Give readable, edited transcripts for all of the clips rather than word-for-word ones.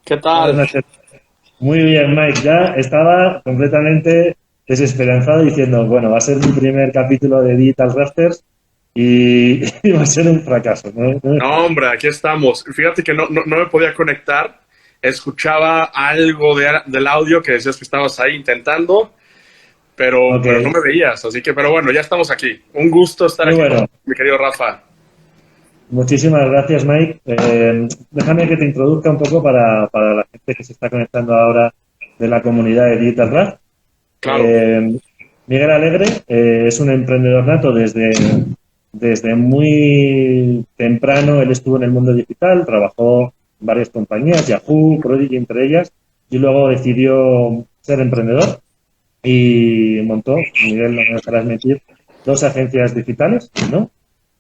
¿Qué Buenas tal? noches. Muy bien, Mike. Ya estaba completamente desesperanzado diciendo, bueno, va a ser mi primer capítulo de Digital Rafters y, y va a ser un fracaso. No, no me No, fío. hombre, aquí estamos. Fíjate que no me podía conectar. Escuchaba algo del audio que decías que estabas ahí intentando, Ok, pero no me veías. Así que, pero bueno, ya estamos aquí. Un gusto estar muy aquí bueno. con mi querido Rafa. Muchísimas gracias, Mike. Déjame que te introduzca un poco para la gente que se está conectando ahora de la comunidad de Digital Raft. Claro, Eh, Miguel Alegre es un emprendedor nato desde muy temprano. Él estuvo en el mundo digital, trabajó en varias compañías, Yahoo, Prodigy entre ellas, y luego decidió ser emprendedor y montó, Miguel, no me dejarás mentir, dos agencias digitales, ¿no?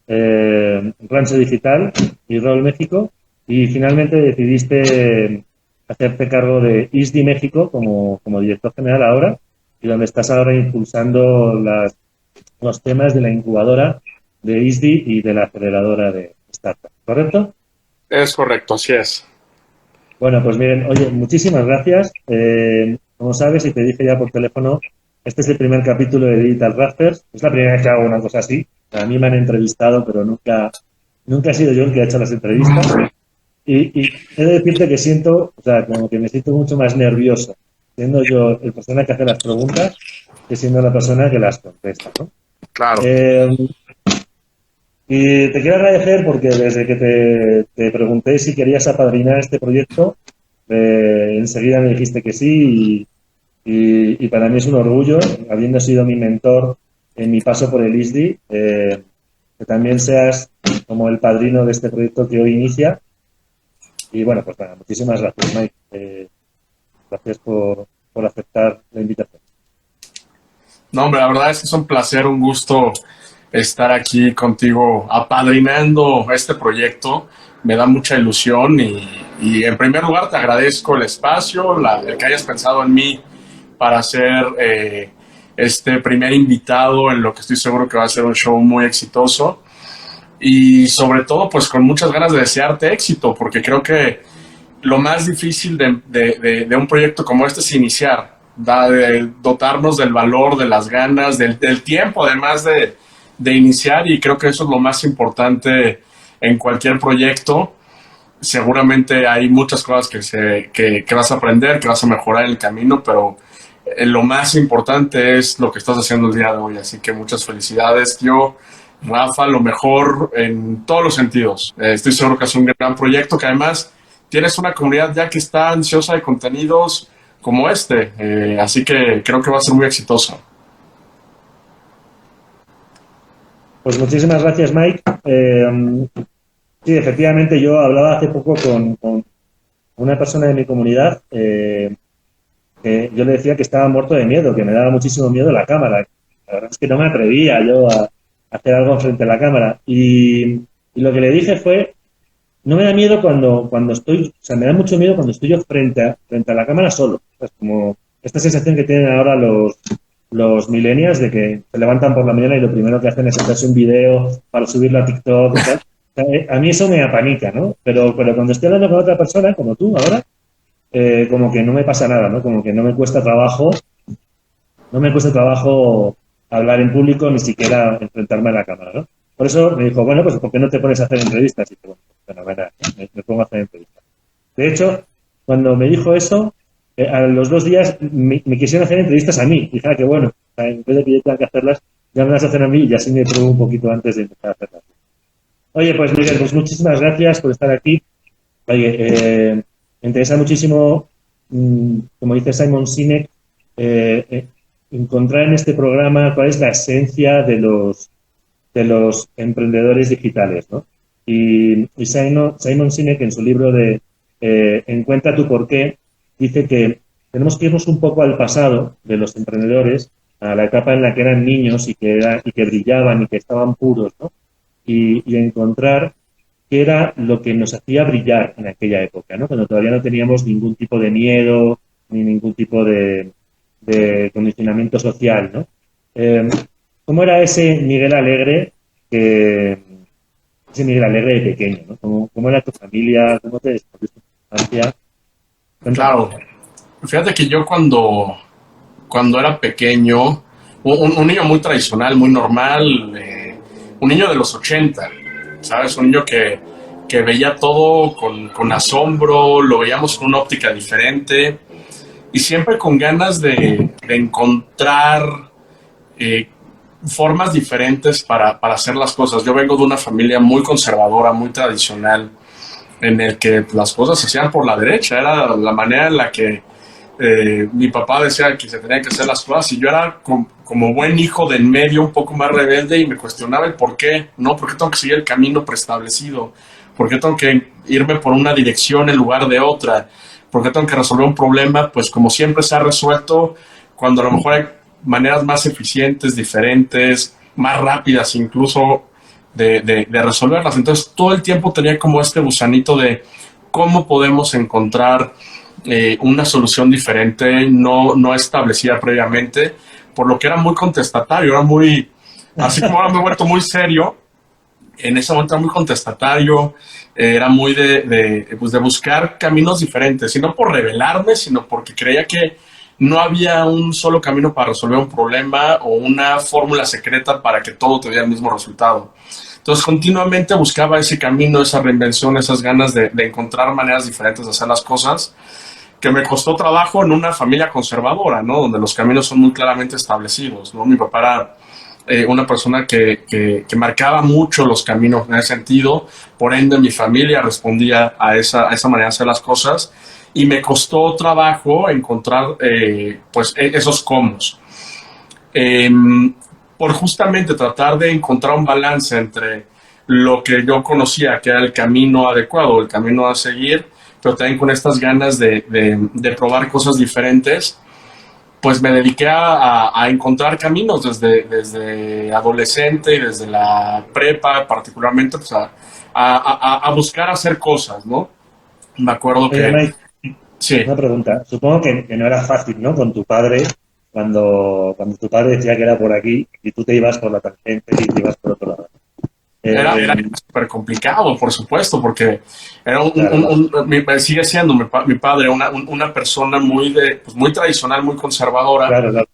Rancho Digital y Rol México, y finalmente decidiste hacerte cargo de ISDI México como director general ahora, y donde estás ahora impulsando los temas de la incubadora de ISDI y de la aceleradora de startups, ¿correcto? es correcto, así es. Bueno, pues miren, oye, muchísimas gracias. Como sabes, y te dije ya por teléfono, este es el primer capítulo de Digital Rafters. Es la primera vez que hago una cosa así. A mí me han entrevistado, pero nunca he sido yo el que ha hecho las entrevistas. Y he de decirte que siento, o sea, como que me siento mucho más nervioso siendo yo el persona que hace las preguntas que siendo la persona que las contesta, ¿no? Claro. Eh, y te quiero agradecer porque desde que te pregunté si querías apadrinar este proyecto, enseguida me dijiste que sí y para mí es un orgullo, habiendo sido mi mentor en mi paso por el ISDI, que también seas como el padrino de este proyecto que hoy inicia. Y bueno, pues nada, muchísimas gracias, Mike. Gracias por aceptar la invitación. No, hombre, la verdad es que es un placer, un gusto estar aquí contigo apadrinando este proyecto. Me da mucha ilusión y en primer lugar te agradezco el espacio, el que hayas pensado en mí para ser este primer invitado en lo que estoy seguro que va a ser un show muy exitoso y sobre todo pues con muchas ganas de desearte éxito porque creo que lo más difícil de un proyecto como este es iniciar, de dotarnos del valor, de las ganas, del tiempo, además de iniciar, y creo que eso es lo más importante en cualquier proyecto. Seguramente hay muchas cosas que vas a aprender, que vas a mejorar en el camino, pero lo más importante es lo que estás haciendo el día de hoy. Así que muchas felicidades, tío. Rafa, lo mejor en todos los sentidos. Estoy seguro que es un gran proyecto que además tienes una comunidad ya que está ansiosa de contenidos como este. Así que creo que va a ser muy exitoso. Pues muchísimas gracias, Mike. Sí, efectivamente, yo hablaba hace poco con una persona de mi comunidad. Que yo le decía que estaba muerto de miedo, que me daba muchísimo miedo la cámara. La verdad es que no me atrevía yo a hacer algo frente a la cámara. Y lo que le dije fue, no me da miedo cuando estoy, o sea, me da mucho miedo cuando estoy yo frente a la cámara solo. Es como esta sensación que tienen ahora los millennials de que se levantan por la mañana y lo primero que hacen es hacerse un video para subirlo a TikTok y tal. O sea, a mí eso me apanica, ¿no? Pero cuando estoy hablando con otra persona, como tú ahora, como que no me pasa nada, ¿no? Como que no me cuesta trabajo hablar en público, ni siquiera enfrentarme a la cámara, ¿no? Por eso me dijo, bueno, pues ¿por qué no te pones a hacer entrevistas? Y dije, bueno, fenomenal, me pongo a hacer entrevistas. De hecho, cuando me dijo eso, a los 2 días me quisieron hacer entrevistas a mí. Y dije, ah, qué bueno, o sea, en vez de que yo tenga que hacerlas, ya me las hacen a mí y así me pruebo un poquito antes de empezar a hacerlas. Oye, pues Miguel, pues muchísimas gracias por estar aquí. Oye, me interesa muchísimo, como dice Simon Sinek, encontrar en este programa cuál es la esencia de los emprendedores digitales, ¿no? Y Simon Sinek en su libro de Encuentra tu porqué dice que tenemos que irnos un poco al pasado de los emprendedores, a la etapa en la que eran niños y que brillaban y que estaban puros, ¿no? Y encontrar qué era lo que nos hacía brillar en aquella época, ¿no? Cuando todavía no teníamos ningún tipo de miedo ni ningún tipo de condicionamiento social, ¿no? Eh, ¿Cómo era que, ese Miguel Alegre de pequeño, ¿no? ¿Cómo era tu familia? ¿Cómo te descubriste tu infancia? Claro, fíjate que yo cuando era pequeño, un niño muy tradicional, muy normal, un niño de los 80, ¿sabes? Un niño que veía todo con asombro, lo veíamos con una óptica diferente y siempre con ganas de encontrar eh, formas diferentes para hacer las cosas. Yo vengo de una familia muy conservadora, muy tradicional, en el que las cosas se hacían por la derecha, era la manera en la que mi papá decía que se tenían que hacer las cosas y yo era como buen hijo de en medio un poco más rebelde y me cuestionaba el por qué, ¿no? ¿Por qué tengo que seguir el camino preestablecido? ¿Por qué tengo que irme por una dirección en lugar de otra? ¿Por qué tengo que resolver un problema? Pues como siempre se ha resuelto, cuando a lo mejor hay maneras más eficientes, diferentes, más rápidas incluso de resolverlas. Entonces todo el tiempo tenía como este gusanito de cómo podemos encontrar una solución diferente, no establecida previamente, por lo que era muy contestatario, era muy, así como ahora me he vuelto muy serio, en ese momento era muy contestatario, era muy pues de buscar caminos diferentes, y no por rebelarme, sino porque creía que no había un solo camino para resolver un problema o una fórmula secreta para que todo tuviera el mismo resultado. Entonces continuamente buscaba ese camino, esa reinvención, esas ganas de encontrar maneras diferentes de hacer las cosas, que me costó trabajo en una familia conservadora, ¿no? Donde los caminos son muy claramente establecidos, ¿no? Mi papá era una persona que marcaba mucho los caminos en ese sentido, por ende mi familia respondía a esa manera de hacer las cosas y me costó trabajo encontrar pues esos cómo. Eh, por justamente tratar de encontrar un balance entre lo que yo conocía que era el camino adecuado, el camino a seguir, pero también con estas ganas de probar cosas diferentes, pues me dediqué a encontrar caminos desde adolescente y desde la prepa particularmente, pues a buscar hacer cosas, ¿no? Me acuerdo Oye, que... Mike, Sí, una pregunta. Supongo que no era fácil, ¿no? Con tu padre, cuando tu padre decía que era por aquí y tú te ibas por la tangente y te ibas por otro lado. era Eh, súper complicado, por supuesto, porque era claro, sigue siendo mi padre una persona pues muy tradicional, muy conservadora, claro, claro.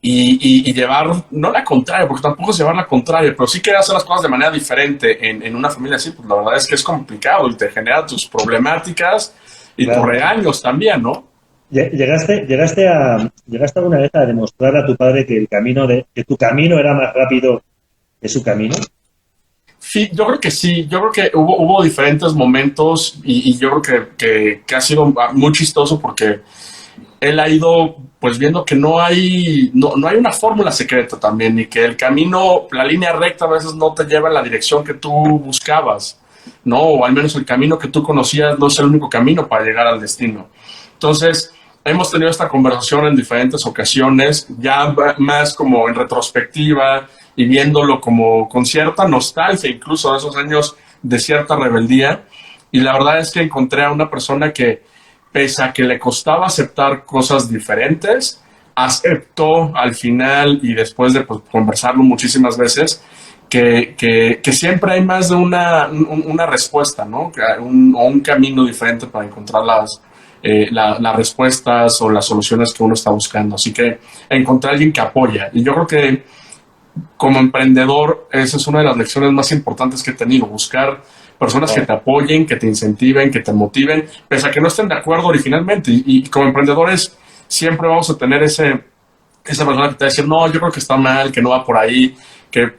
y llevar, no la contraria, porque tampoco es llevar la contraria, pero sí querer hacer las cosas de manera diferente en una familia así, pues la verdad es que es complicado y te genera tus problemáticas y tus Claro. regaños también, ¿no? ¿Llegaste alguna vez a demostrar a tu padre que que tu camino era más rápido que su camino? Sí, yo creo que sí, yo creo que hubo diferentes momentos y yo creo que ha sido muy chistoso porque él ha ido pues viendo que no hay una fórmula secreta también y que el camino, la línea recta a veces no te lleva en la dirección que tú buscabas, ¿no? O al menos el camino que tú conocías no es el único camino para llegar al destino. Entonces, hemos tenido esta conversación en diferentes ocasiones, ya más como en retrospectiva y viéndolo como con cierta nostalgia, incluso de esos años de cierta rebeldía. Y la verdad es que encontré a una persona que, pese a que le costaba aceptar cosas diferentes, aceptó al final y después de pues, conversarlo muchísimas veces, que siempre hay más de una respuesta, ¿no? O un camino diferente para encontrar las respuestas o las soluciones que uno está buscando. Así que encontrar a alguien que apoya. Y yo creo que como emprendedor, esa es una de las lecciones más importantes que he tenido, buscar personas que te apoyen, que te incentiven, que te motiven, pese a que no estén de acuerdo originalmente. Y como emprendedores siempre vamos a tener esa persona que te va a decir, no, yo creo que está mal, que no va por ahí, que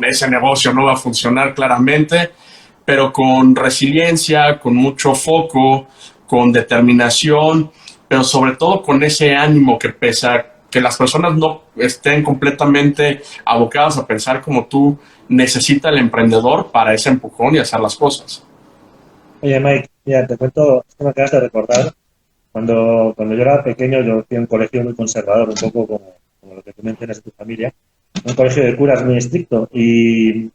ese negocio no va a funcionar claramente, pero con resiliencia, con mucho foco, con determinación, pero sobre todo con ese ánimo que pesa que las personas no estén completamente abocadas a pensar como tú, necesita el emprendedor para ese empujón y hacer las cosas. Oye, Mike, mira, te cuento, esto me acabas de recordar. Cuando yo era pequeño, yo fui a un colegio muy conservador, un poco como lo que tú mencionas de tu familia, un colegio de curas muy estricto. Y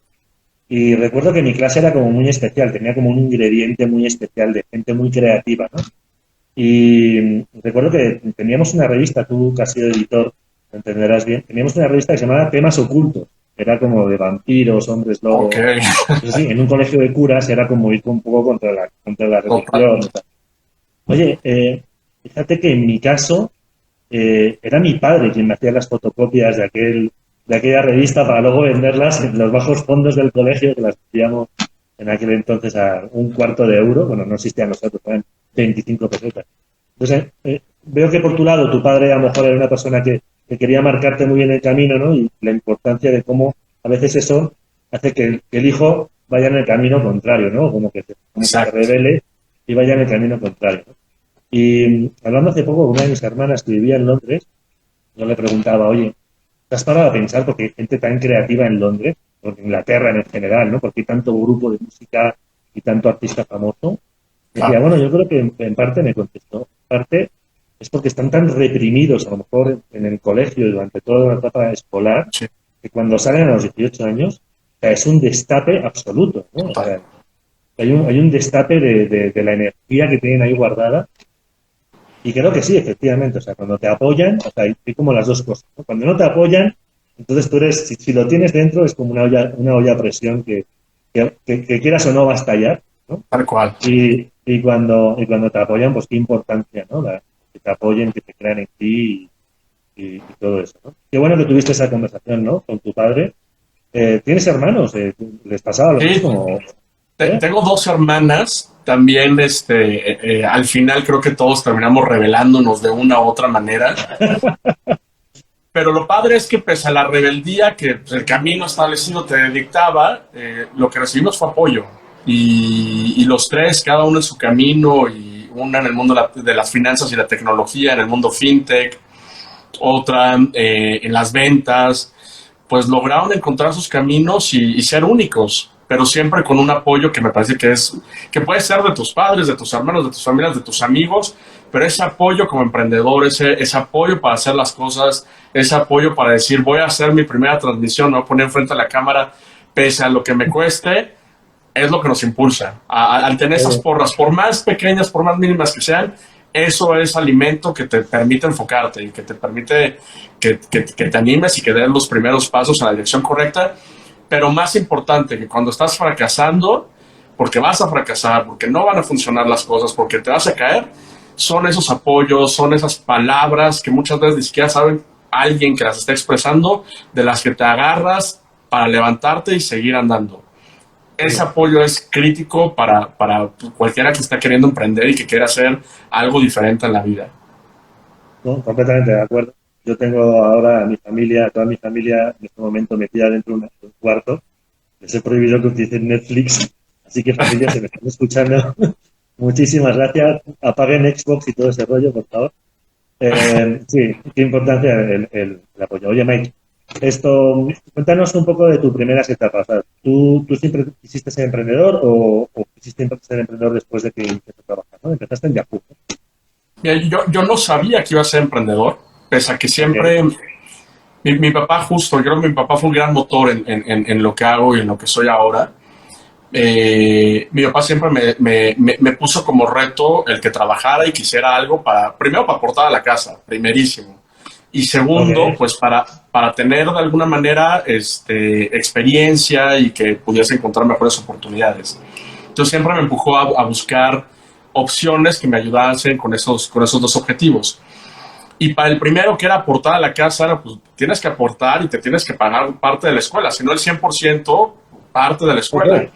recuerdo que mi clase era como muy especial, tenía como un ingrediente muy especial de gente muy creativa, ¿no? Y recuerdo que teníamos una revista, tú que has sido editor, lo entenderás bien, teníamos una revista que se llamaba Temas Ocultos, era como de vampiros, hombres lobo. Ok. Entonces, sí, en un colegio de curas era como ir un poco contra la religión. Oye, fíjate que en mi caso era mi padre quien me hacía las fotocopias de aquella revista para luego venderlas en los bajos fondos del colegio, que las hacíamos en aquel entonces a un cuarto de euro. Bueno, no existían los otros, eran 25 pesetas. Entonces, veo que por tu lado tu padre a lo mejor era una persona que quería marcarte muy bien el camino, ¿no? Y la importancia de cómo a veces eso hace que el hijo vaya en el camino contrario, ¿no? Como que se revele y vaya en el camino contrario, ¿no? Y hablando hace poco con una de mis hermanas que vivía en Londres, yo le preguntaba, oye, ¿te has parado a pensar porque hay gente tan creativa en Londres, o en Inglaterra en general, ¿no? Porque hay tanto grupo de música y tanto artista famoso. Decía, bueno, yo creo que en parte me contestó, en parte es porque están tan reprimidos, a lo mejor en el colegio y durante toda la etapa escolar, Sí. que cuando salen a los 18 años, o sea, es un destape absoluto, ¿no? O sea, hay un destape de la energía que tienen ahí guardada. Y creo que sí, efectivamente. O sea, cuando te apoyan, o sea, hay como las dos cosas, ¿no? Cuando no te apoyan, entonces tú eres, si lo tienes dentro, es como una olla a presión que quieras o no va a estallar, ¿no? Tal cual. Y cuando te apoyan, pues qué importancia, ¿no? Que te apoyen, que te crean en ti y todo eso, ¿no? Qué bueno que tuviste esa conversación, ¿no? Con tu padre. ¿Tienes hermanos? ¿Les pasaba lo Sí, mismo? tengo dos hermanas. También, al final creo que todos terminamos rebelándonos de una u otra manera. Pero lo padre es que pese a la rebeldía que pues, el camino establecido te dictaba, lo que recibimos fue apoyo. Y los tres, cada uno en su camino, y una en el mundo de las finanzas y la tecnología, en el mundo fintech, otra en las ventas, pues lograron encontrar sus caminos y ser únicos, pero siempre con un apoyo que me parece que puede ser de tus padres, de tus hermanos, de tus familias, de tus amigos, pero ese apoyo como emprendedor, ese apoyo para hacer las cosas, ese apoyo para decir, voy a hacer mi primera transmisión, me voy a poner enfrente de la cámara, pese a lo que me cueste, es lo que nos impulsa. Al tener esas porras, por más pequeñas, por más mínimas que sean, eso es alimento que te permite enfocarte y que te permite que te animes y que des los primeros pasos a la dirección correcta. Pero más importante que cuando estás fracasando, porque vas a fracasar, porque no van a funcionar las cosas, porque te vas a caer, son esos apoyos, son esas palabras que muchas veces ni siquiera saben alguien que las está expresando, de las que te agarras para levantarte y seguir andando. Ese apoyo es crítico para cualquiera que está queriendo emprender y que quiera hacer algo diferente en la vida. No, completamente de acuerdo. Yo tengo ahora a mi familia, a toda mi familia en este momento metida dentro de un cuarto. Les he prohibido que utilicen Netflix, así que familia, se me están escuchando. Muchísimas gracias. Apaguen Xbox y todo ese rollo, por favor. Sí, qué importancia el apoyo. Oye, Mike, cuéntanos un poco de tus primeras etapas. O sea, ¿tú siempre quisiste ser emprendedor o quisiste ser emprendedor después de que empezaste a trabajar, ¿no? Empezaste en Yahoo, ¿no? Mira, yo no sabía que iba a ser emprendedor, pese a que siempre, Okay. mi papá justo, yo creo que mi papá fue un gran motor en lo que hago y en lo que soy ahora. Mi papá siempre me puso como reto el que trabajara y quisiera algo primero para aportar a la casa, primerísimo. Y segundo, Okay. pues para tener de alguna manera experiencia y que pudiese encontrar mejores oportunidades. Entonces siempre me empujó a buscar opciones que me ayudasen con esos dos objetivos. Y para el primero, que era aportar a la casa, pues tienes que aportar y te tienes que pagar parte de la escuela, si no el 100% parte de la escuela. Okay.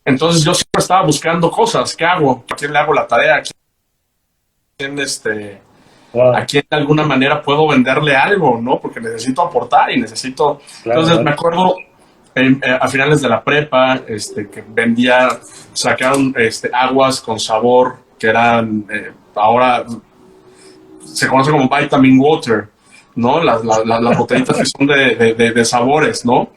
Entonces yo siempre estaba buscando cosas. ¿Qué hago? ¿A quién le hago la tarea? quién, ¿A Wow. quién de alguna manera puedo venderle algo? ¿No? Porque necesito aportar y necesito... Claro, Entonces me claro. acuerdo a finales de la prepa que sacaron aguas con sabor que eran, ahora se conoce como vitamin water, ¿no? Las botellitas que son de sabores, ¿no?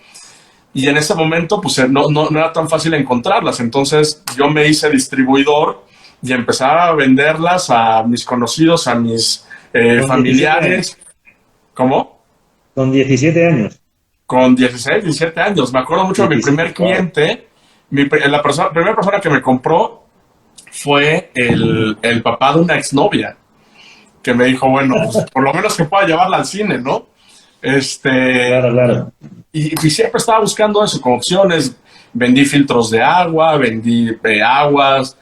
Y en ese momento, pues no era tan fácil encontrarlas. Entonces yo me hice distribuidor y empezaba a venderlas a mis conocidos, a mis Con 17 años. familiares. ¿Cómo? Con 17 años. Con 16, 17 años. Me acuerdo mucho de mi 17. primer Wow. cliente. La primera persona que me compró fue el papá de una exnovia, que me dijo, bueno, pues por lo menos que pueda llevarla al cine, ¿no? Claro, claro. Y siempre estaba buscando eso, con opciones. Vendí filtros de agua, vendí aguas,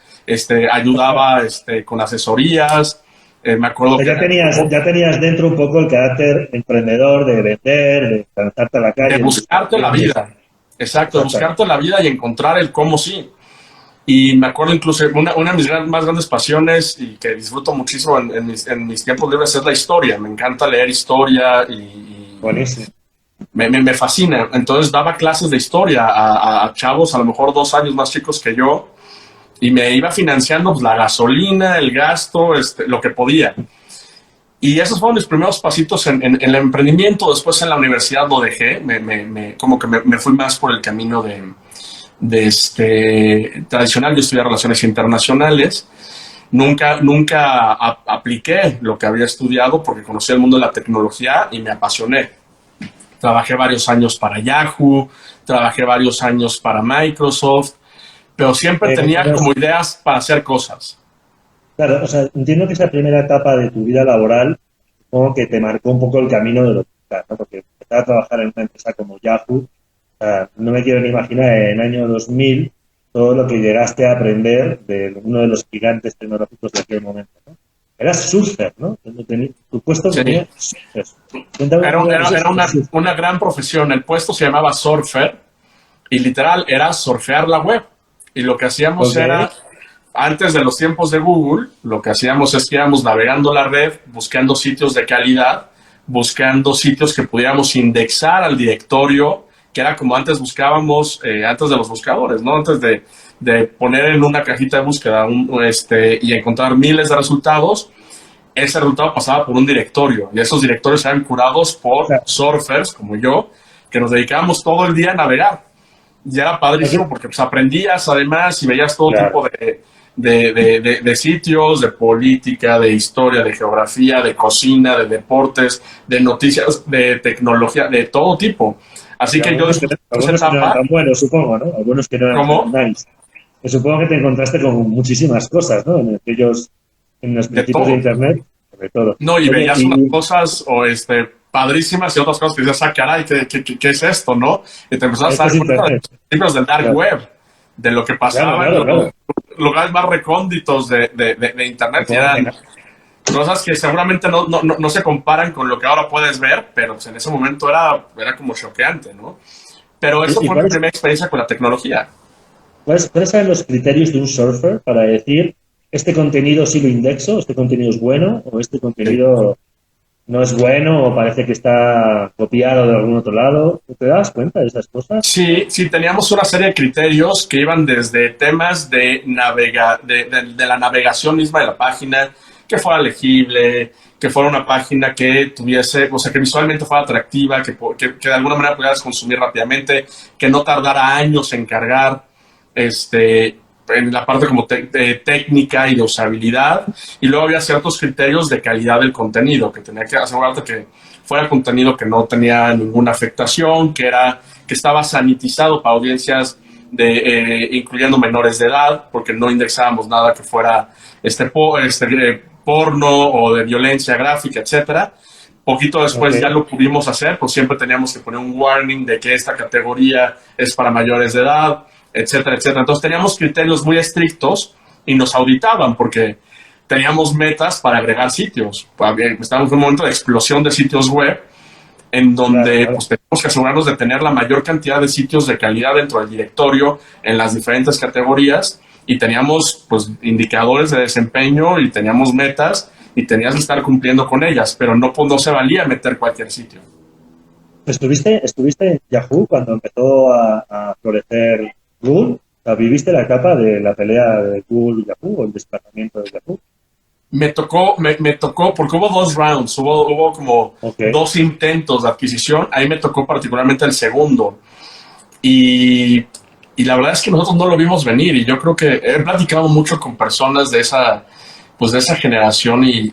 ayudaba con asesorías. Me acuerdo que... Ya tenías dentro un poco el carácter emprendedor de vender, de lanzarte a la calle. De buscarte la vida. Exacto, de buscarte la vida y encontrar el cómo sí. Y me acuerdo incluso, una de mis más grandes pasiones y que disfruto muchísimo en mis tiempos libres es la historia. Me encanta leer historia y buenísimo. Me fascina. Entonces daba clases de historia a chavos a lo mejor 2 años más chicos que yo y me iba financiando pues, la gasolina, el gasto, lo que podía. Y esos fueron mis primeros pasitos en el emprendimiento. Después en la universidad lo dejé, como que me fui más por el camino tradicional. Yo estudié Relaciones Internacionales. Nunca apliqué lo que había estudiado porque conocí el mundo de la tecnología y me apasioné. Trabajé varios años para Yahoo, trabajé varios años para Microsoft, pero siempre tenía como ideas para hacer cosas. Claro, o sea, entiendo que esa primera etapa de tu vida laboral supongo que te marcó un poco el camino de lo que estás, ¿no? Porque empezar a trabajar en una empresa como Yahoo, o sea, no me quiero ni imaginar en el año 2000 todo lo que llegaste a aprender de uno de los gigantes tecnológicos de aquel momento, ¿no? Eras surfer, ¿no? Tu puesto Sí. tenía surfer. Era una gran profesión. El puesto se llamaba surfer y literal era surfear la web. Y lo que hacíamos era, antes de los tiempos de Google, lo que hacíamos es que íbamos navegando la red, buscando sitios de calidad, buscando sitios que pudiéramos indexar al directorio, que era como antes buscábamos, antes de los buscadores, ¿no? Antes de poner en una cajita de búsqueda y encontrar miles de resultados, ese resultado pasaba por un directorio y esos directorios eran curados por surfers como yo, que nos dedicábamos todo el día a navegar. Y era padrísimo porque pues, aprendías además y veías todo tipo de sitios, de política, de historia, de geografía, de cocina, de deportes, de noticias, de tecnología, de todo tipo. Así que yo después algunos que no eran tan buenos, supongo, ¿no? Algunos que no eran tan nice. Supongo que te encontraste con muchísimas cosas, ¿no? En los principios de Internet, sobre todo. No, y veías unas cosas padrísimas y otras cosas que dices, caray, ¿qué es esto, no? Y te empezabas a dar cuenta de los libros del dark web, de lo que pasaba en los lugares más recónditos de Internet. Y eran cosas que seguramente no se comparan con lo que ahora puedes ver, pero pues, en ese momento era como choqueante, ¿no? Pero eso fue mi primera experiencia con la tecnología. ¿Cuáles eran los criterios de un surfer para decir, este contenido sí lo indexo, este contenido es bueno, o este contenido no es bueno, o parece que está copiado de algún otro lado? ¿Te das cuenta de esas cosas? Sí, teníamos una serie de criterios que iban desde temas de la navegación misma de la página, que fuera legible, que fuera una página que tuviese, o sea, que visualmente fuera atractiva, que de alguna manera pudieras consumir rápidamente, que no tardara años en cargar, en la parte como técnica y de usabilidad. Y luego había ciertos criterios de calidad del contenido, que tenía que asegurarte que fuera contenido que no tenía ninguna afectación, que estaba sanitizado para audiencias incluyendo menores de edad, porque no indexábamos nada que fuera porno o de violencia gráfica, etcétera. Poquito después ya lo pudimos hacer, pues siempre teníamos que poner un warning de que esta categoría es para mayores de edad, etcétera, etcétera. Entonces teníamos criterios muy estrictos y nos auditaban porque teníamos metas para agregar sitios. Estábamos en un momento de explosión de sitios web en donde pues, tenemos que asegurarnos de tener la mayor cantidad de sitios de calidad dentro del directorio en las diferentes categorías y teníamos pues indicadores de desempeño y teníamos metas y tenías que estar cumpliendo con ellas, pero no se valía meter cualquier sitio. ¿Estuviste en Yahoo cuando empezó a florecer Google? O sea, ¿viviste la etapa de la pelea de Google y Yahoo o el desplazamiento de Yahoo? Me tocó porque hubo 2 rounds, hubo como 2 intentos de adquisición. Ahí me tocó particularmente el segundo. Y la verdad es que nosotros no lo vimos venir. Y yo creo que he platicado mucho con personas de esa generación y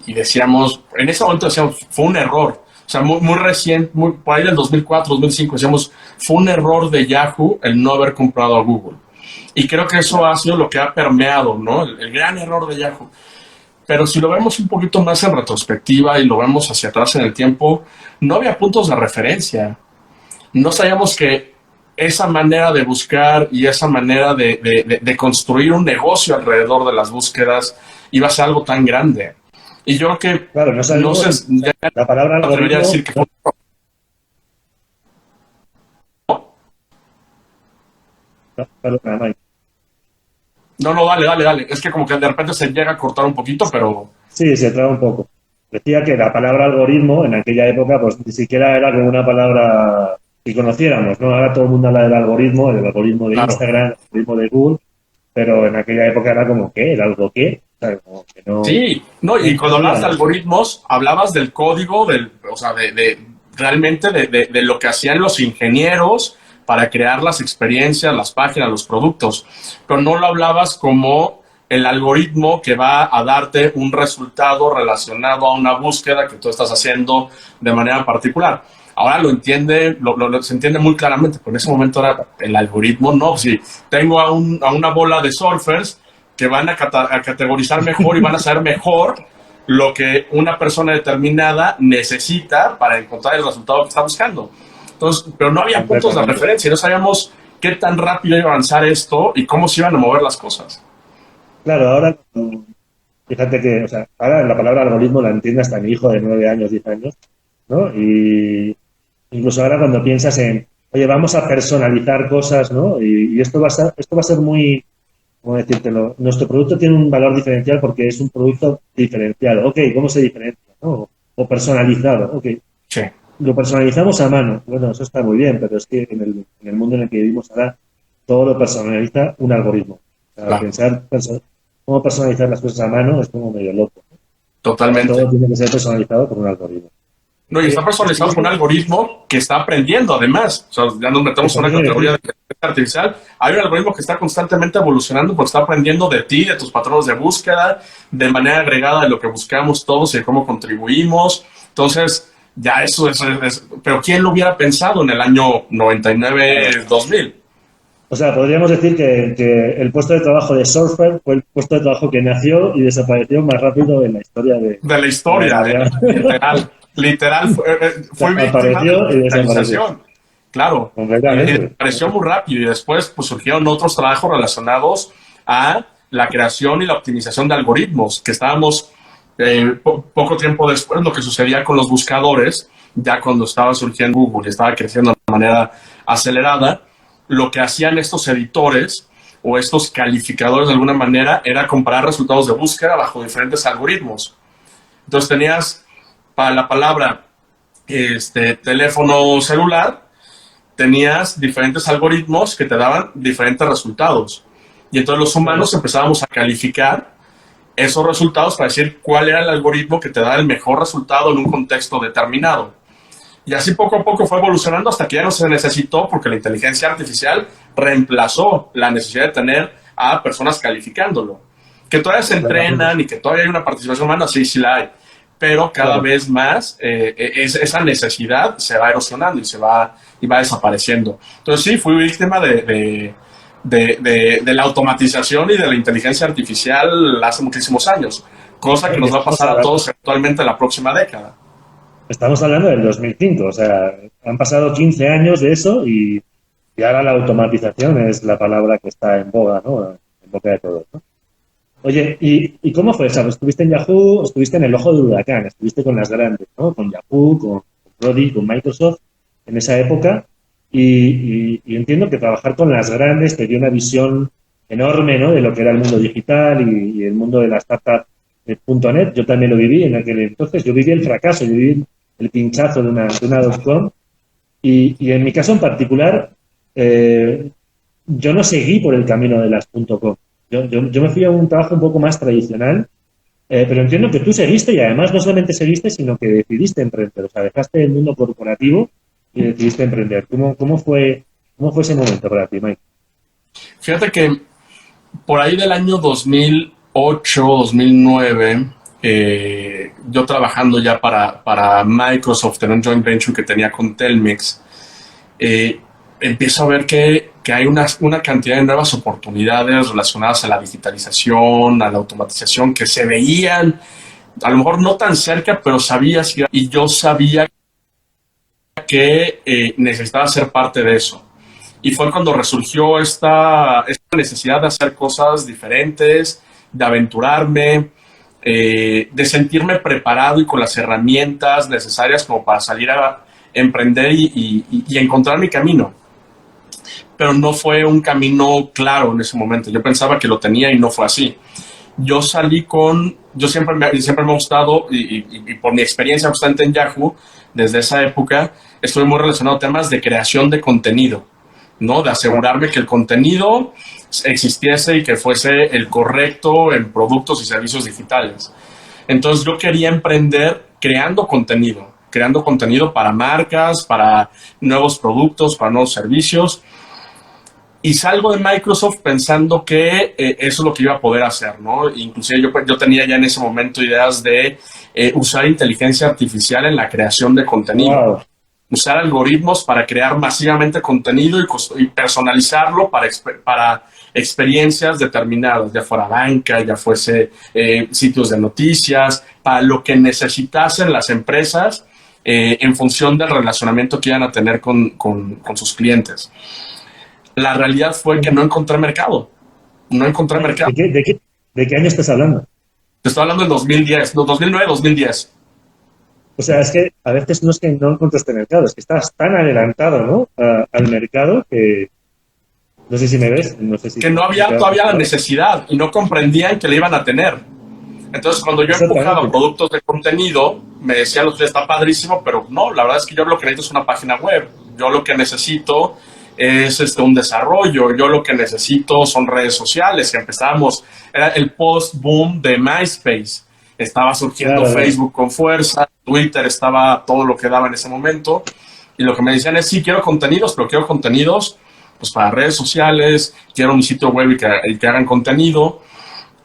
decíamos, en ese momento decíamos, fue un error. O sea, muy reciente, por ahí del 2004, 2005, decíamos, fue un error de Yahoo el no haber comprado a Google. Y creo que eso ha sido lo que ha permeado, ¿no? El gran error de Yahoo. Pero si lo vemos un poquito más en retrospectiva y lo vemos hacia atrás en el tiempo, no había puntos de referencia. No sabíamos que esa manera de buscar y esa manera de construir un negocio alrededor de las búsquedas iba a ser algo tan grande. Y yo creo que, claro, no sabemos, no sé, ya la palabra me atrevería a algoritmo. decir que fue. Perdona, Mike. No, no, dale. Es que como que de repente se llega a cortar un poquito, pero Sí, se traba un poco. Decía que la palabra algoritmo en aquella época pues ni siquiera era como una palabra que conociéramos, ¿no? Ahora todo el mundo habla del algoritmo, el algoritmo de claro. Instagram, el algoritmo de Google, pero en aquella época era como, ¿qué? ¿El algo qué? O sea, como que no, Sí, no, y no cuando hablabas de sabíamos. algoritmos, hablabas del código, o sea, realmente de lo que hacían los ingenieros para crear las experiencias, las páginas, los productos, pero no lo hablabas como el algoritmo que va a darte un resultado relacionado a una búsqueda que tú estás haciendo de manera particular. Ahora lo entiende, se entiende muy claramente, pero en ese momento era el algoritmo, no, si tengo a una bola de surfers que van a categorizar mejor y van a saber mejor lo que una persona determinada necesita para encontrar el resultado que está buscando. Entonces, pero no había puntos de Completamente. referencia, no sabíamos qué tan rápido iba a avanzar esto y cómo se iban a mover las cosas. Claro, ahora, fíjate que, o sea, ahora la palabra algoritmo la entiende hasta mi hijo de 9 años, 10 años, ¿no? Y incluso ahora cuando piensas en, oye, vamos a personalizar cosas, ¿no? Y esto va a ser muy, ¿cómo decírtelo? Nuestro producto tiene un valor diferencial porque es un producto diferenciado. Ok, ¿cómo se diferencia? ¿No? O personalizado. Ok, Sí, lo personalizamos a mano. Bueno, eso está muy bien, pero es que en el mundo en el que vivimos ahora todo lo personaliza un algoritmo. O sea, claro, pensar cómo personalizar las cosas a mano es como medio loco. Ahora totalmente. todo tiene que ser personalizado por un algoritmo. No, y está Oye, personalizado con un estuviste... algoritmo que está aprendiendo además. O sea, ya nos metemos Eso en una te iba a categoría de decir. inteligencia artificial. Hay un algoritmo que está constantemente evolucionando porque está aprendiendo de ti, de tus patrones de búsqueda, de manera agregada de lo que buscamos todos y de cómo contribuimos. Entonces, ya eso es. Pero ¿quién lo hubiera pensado en el año Claro. 99-2000? O sea, podríamos decir que el puesto de trabajo de Surfer fue el puesto de trabajo que nació y desapareció más rápido en la historia De la de la historia, humanidad. literal, fue víctima de la Apareció y desapareció. digitalización. Claro, y Completamente. desapareció muy rápido y después pues, surgieron otros trabajos relacionados a la creación y la optimización de algoritmos, que estábamos poco tiempo después, lo que sucedía con los buscadores, ya cuando estaba surgiendo Google y estaba creciendo de manera acelerada, lo que hacían estos editores o estos calificadores de alguna manera era comparar resultados de búsqueda bajo diferentes algoritmos. Entonces tenías para la palabra teléfono celular, tenías diferentes algoritmos que te daban diferentes resultados. Y entonces los humanos empezábamos a calificar esos resultados para decir cuál era el algoritmo que te da el mejor resultado en un contexto determinado. Y así poco a poco fue evolucionando hasta que ya no se necesitó porque la inteligencia artificial reemplazó la necesidad de tener a personas calificándolo. Que todavía se Completamente. entrenan y que todavía hay una participación humana, sí, sí la hay. Pero cada Claro. vez más esa necesidad se va erosionando y va desapareciendo. Entonces sí, fui víctima de la automatización y de la inteligencia artificial hace muchísimos años, cosa que Oye, que nos va a estamos pasar a hablando, todos actualmente en la próxima década. estamos hablando del 2005, o sea, han pasado 15 años de eso y ahora la automatización es la palabra que está en boga, ¿no? En boca de todos, ¿no? Oye, ¿y cómo fue? ¿Sabes? Estuviste en Yahoo, estuviste en el ojo del huracán, estuviste con las grandes, ¿no? Con Yahoo, con Prodi, con Microsoft en esa época. Y entiendo que trabajar con las grandes te dio una visión enorme, ¿no? De lo que era el mundo digital y el mundo de la startup de .NET. Yo también lo viví en aquel entonces. Yo viví el fracaso, yo viví el pinchazo de una .com. Y en mi caso en particular, eh, yo no seguí por el camino de las .com. Yo me fui a un trabajo un poco más tradicional, pero entiendo que tú seguiste y además no solamente seguiste, sino que decidiste emprender. O sea, dejaste el mundo corporativo y decidiste emprender. ¿Cómo fue ese momento para ti, Mike? Fíjate que por ahí del año 2008, 2009, yo trabajando ya para Microsoft en un joint venture que tenía con Telmex, eh, empiezo a ver que hay una cantidad de nuevas oportunidades relacionadas a la digitalización, a la automatización, que se veían, a lo mejor no tan cerca, pero sabías, y yo sabía que necesitaba ser parte de eso. y fue cuando resurgió esta necesidad de hacer cosas diferentes, de aventurarme, de sentirme preparado y con las herramientas necesarias como para salir a emprender y encontrar mi camino. Pero no fue un camino claro en ese momento. Yo pensaba que lo tenía y no fue así. Yo siempre me ha gustado, y por mi experiencia constante en Yahoo, desde esa época, estuve muy relacionado a temas de creación de contenido, ¿no? De asegurarme que el contenido existiese y que fuese el correcto en productos y servicios digitales. Entonces yo quería emprender creando contenido para marcas, para nuevos productos, para nuevos servicios. Y salgo de Microsoft pensando que eso es lo que iba a poder hacer, ¿no? Inclusive yo tenía ya en ese momento ideas de usar inteligencia artificial en la creación de contenido. Wow. Usar algoritmos para crear masivamente contenido y personalizarlo para experiencias determinadas, ya fuera banca, ya fuese sitios de noticias, para lo que necesitasen las empresas en función del relacionamiento que iban a tener con sus clientes. La realidad fue que no encontré mercado. ¿De qué año estás hablando? Te estoy hablando del 2010, no, 2009, 2010. O sea, es que a veces no es que no encontraste mercado, es que estabas tan adelantado, ¿no? Al mercado que... No sé si me ves. No sé si que no había todavía la necesidad y no comprendían que la iban a tener. Entonces, cuando yo empujaba productos de contenido, me decían, está padrísimo, pero no, la verdad es que yo lo que necesito es una página web. Yo lo que necesito es un desarrollo. Yo lo que necesito son redes sociales. Que empezábamos, era el post-boom de MySpace. Estaba surgiendo Facebook con fuerza, Twitter estaba todo lo que daba en ese momento. Y lo que me decían es, sí, quiero contenidos, pero quiero contenidos pues para redes sociales, quiero un sitio web y que hagan contenido.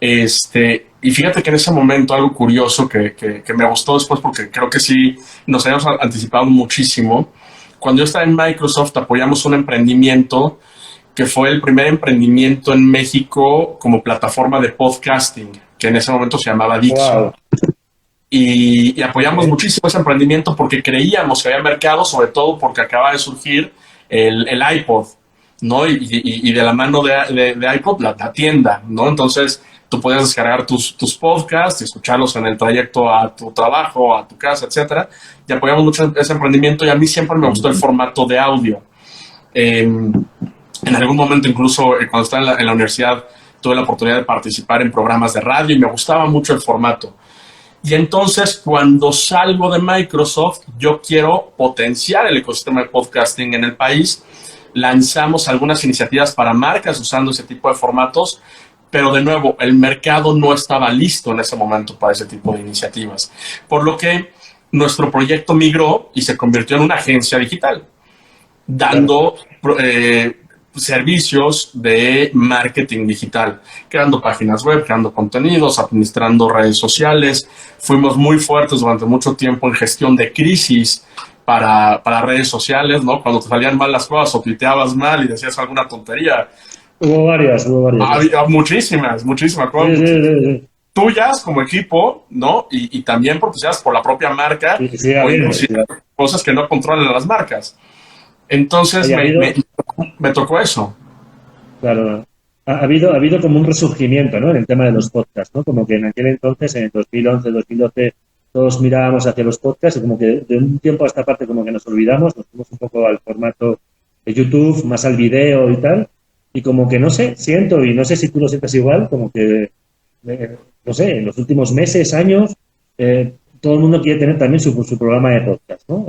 Y fíjate que en ese momento algo curioso que me gustó después, porque creo que sí nos habíamos anticipado muchísimo. Cuando yo estaba en Microsoft apoyamos un emprendimiento que fue el primer emprendimiento en México como plataforma de podcasting, que en ese momento se llamaba Dixon. Wow. Y apoyamos muchísimo ese emprendimiento porque creíamos que había mercado, sobre todo porque acaba de surgir el iPod, ¿no? Y de la mano de iPod, la tienda, ¿no? Entonces tú podías descargar tus podcasts y escucharlos en el trayecto a tu trabajo, a tu casa, etcétera. Y apoyamos mucho ese emprendimiento y a mí siempre me gustó el formato de audio. En algún momento, incluso cuando estaba en la universidad, tuve la oportunidad de participar en programas de radio y me gustaba mucho el formato. Y entonces, cuando salgo de Microsoft, yo quiero potenciar el ecosistema de podcasting en el país. Lanzamos algunas iniciativas para marcas usando ese tipo de formatos, pero de nuevo, el mercado no estaba listo en ese momento para ese tipo de iniciativas. Por lo que nuestro proyecto migró y se convirtió en una agencia digital, dando servicios de marketing digital, creando páginas web, creando contenidos, administrando redes sociales. Fuimos muy fuertes durante mucho tiempo en gestión de crisis para redes sociales, ¿no? Cuando te salían mal las cosas o tuiteabas mal y decías alguna tontería. Hubo varias. Había muchísimas. Sí. Tuyas como equipo, ¿no? Y también propiciadas por la propia marca, o inclusive cosas que no controlan las marcas. Entonces me tocó eso. Claro. Ha habido como un resurgimiento, ¿no? En el tema de los podcasts, ¿no? Como que en aquel entonces, en el 2011, 2012, todos mirábamos hacia los podcasts y como que de un tiempo a esta parte como que nos olvidamos, nos fuimos un poco al formato de YouTube, más al video y tal. Y como que no sé, siento, y no sé si tú lo sientas igual, como que, no sé, en los últimos meses, años, todo el mundo quiere tener también su programa de podcast, ¿no?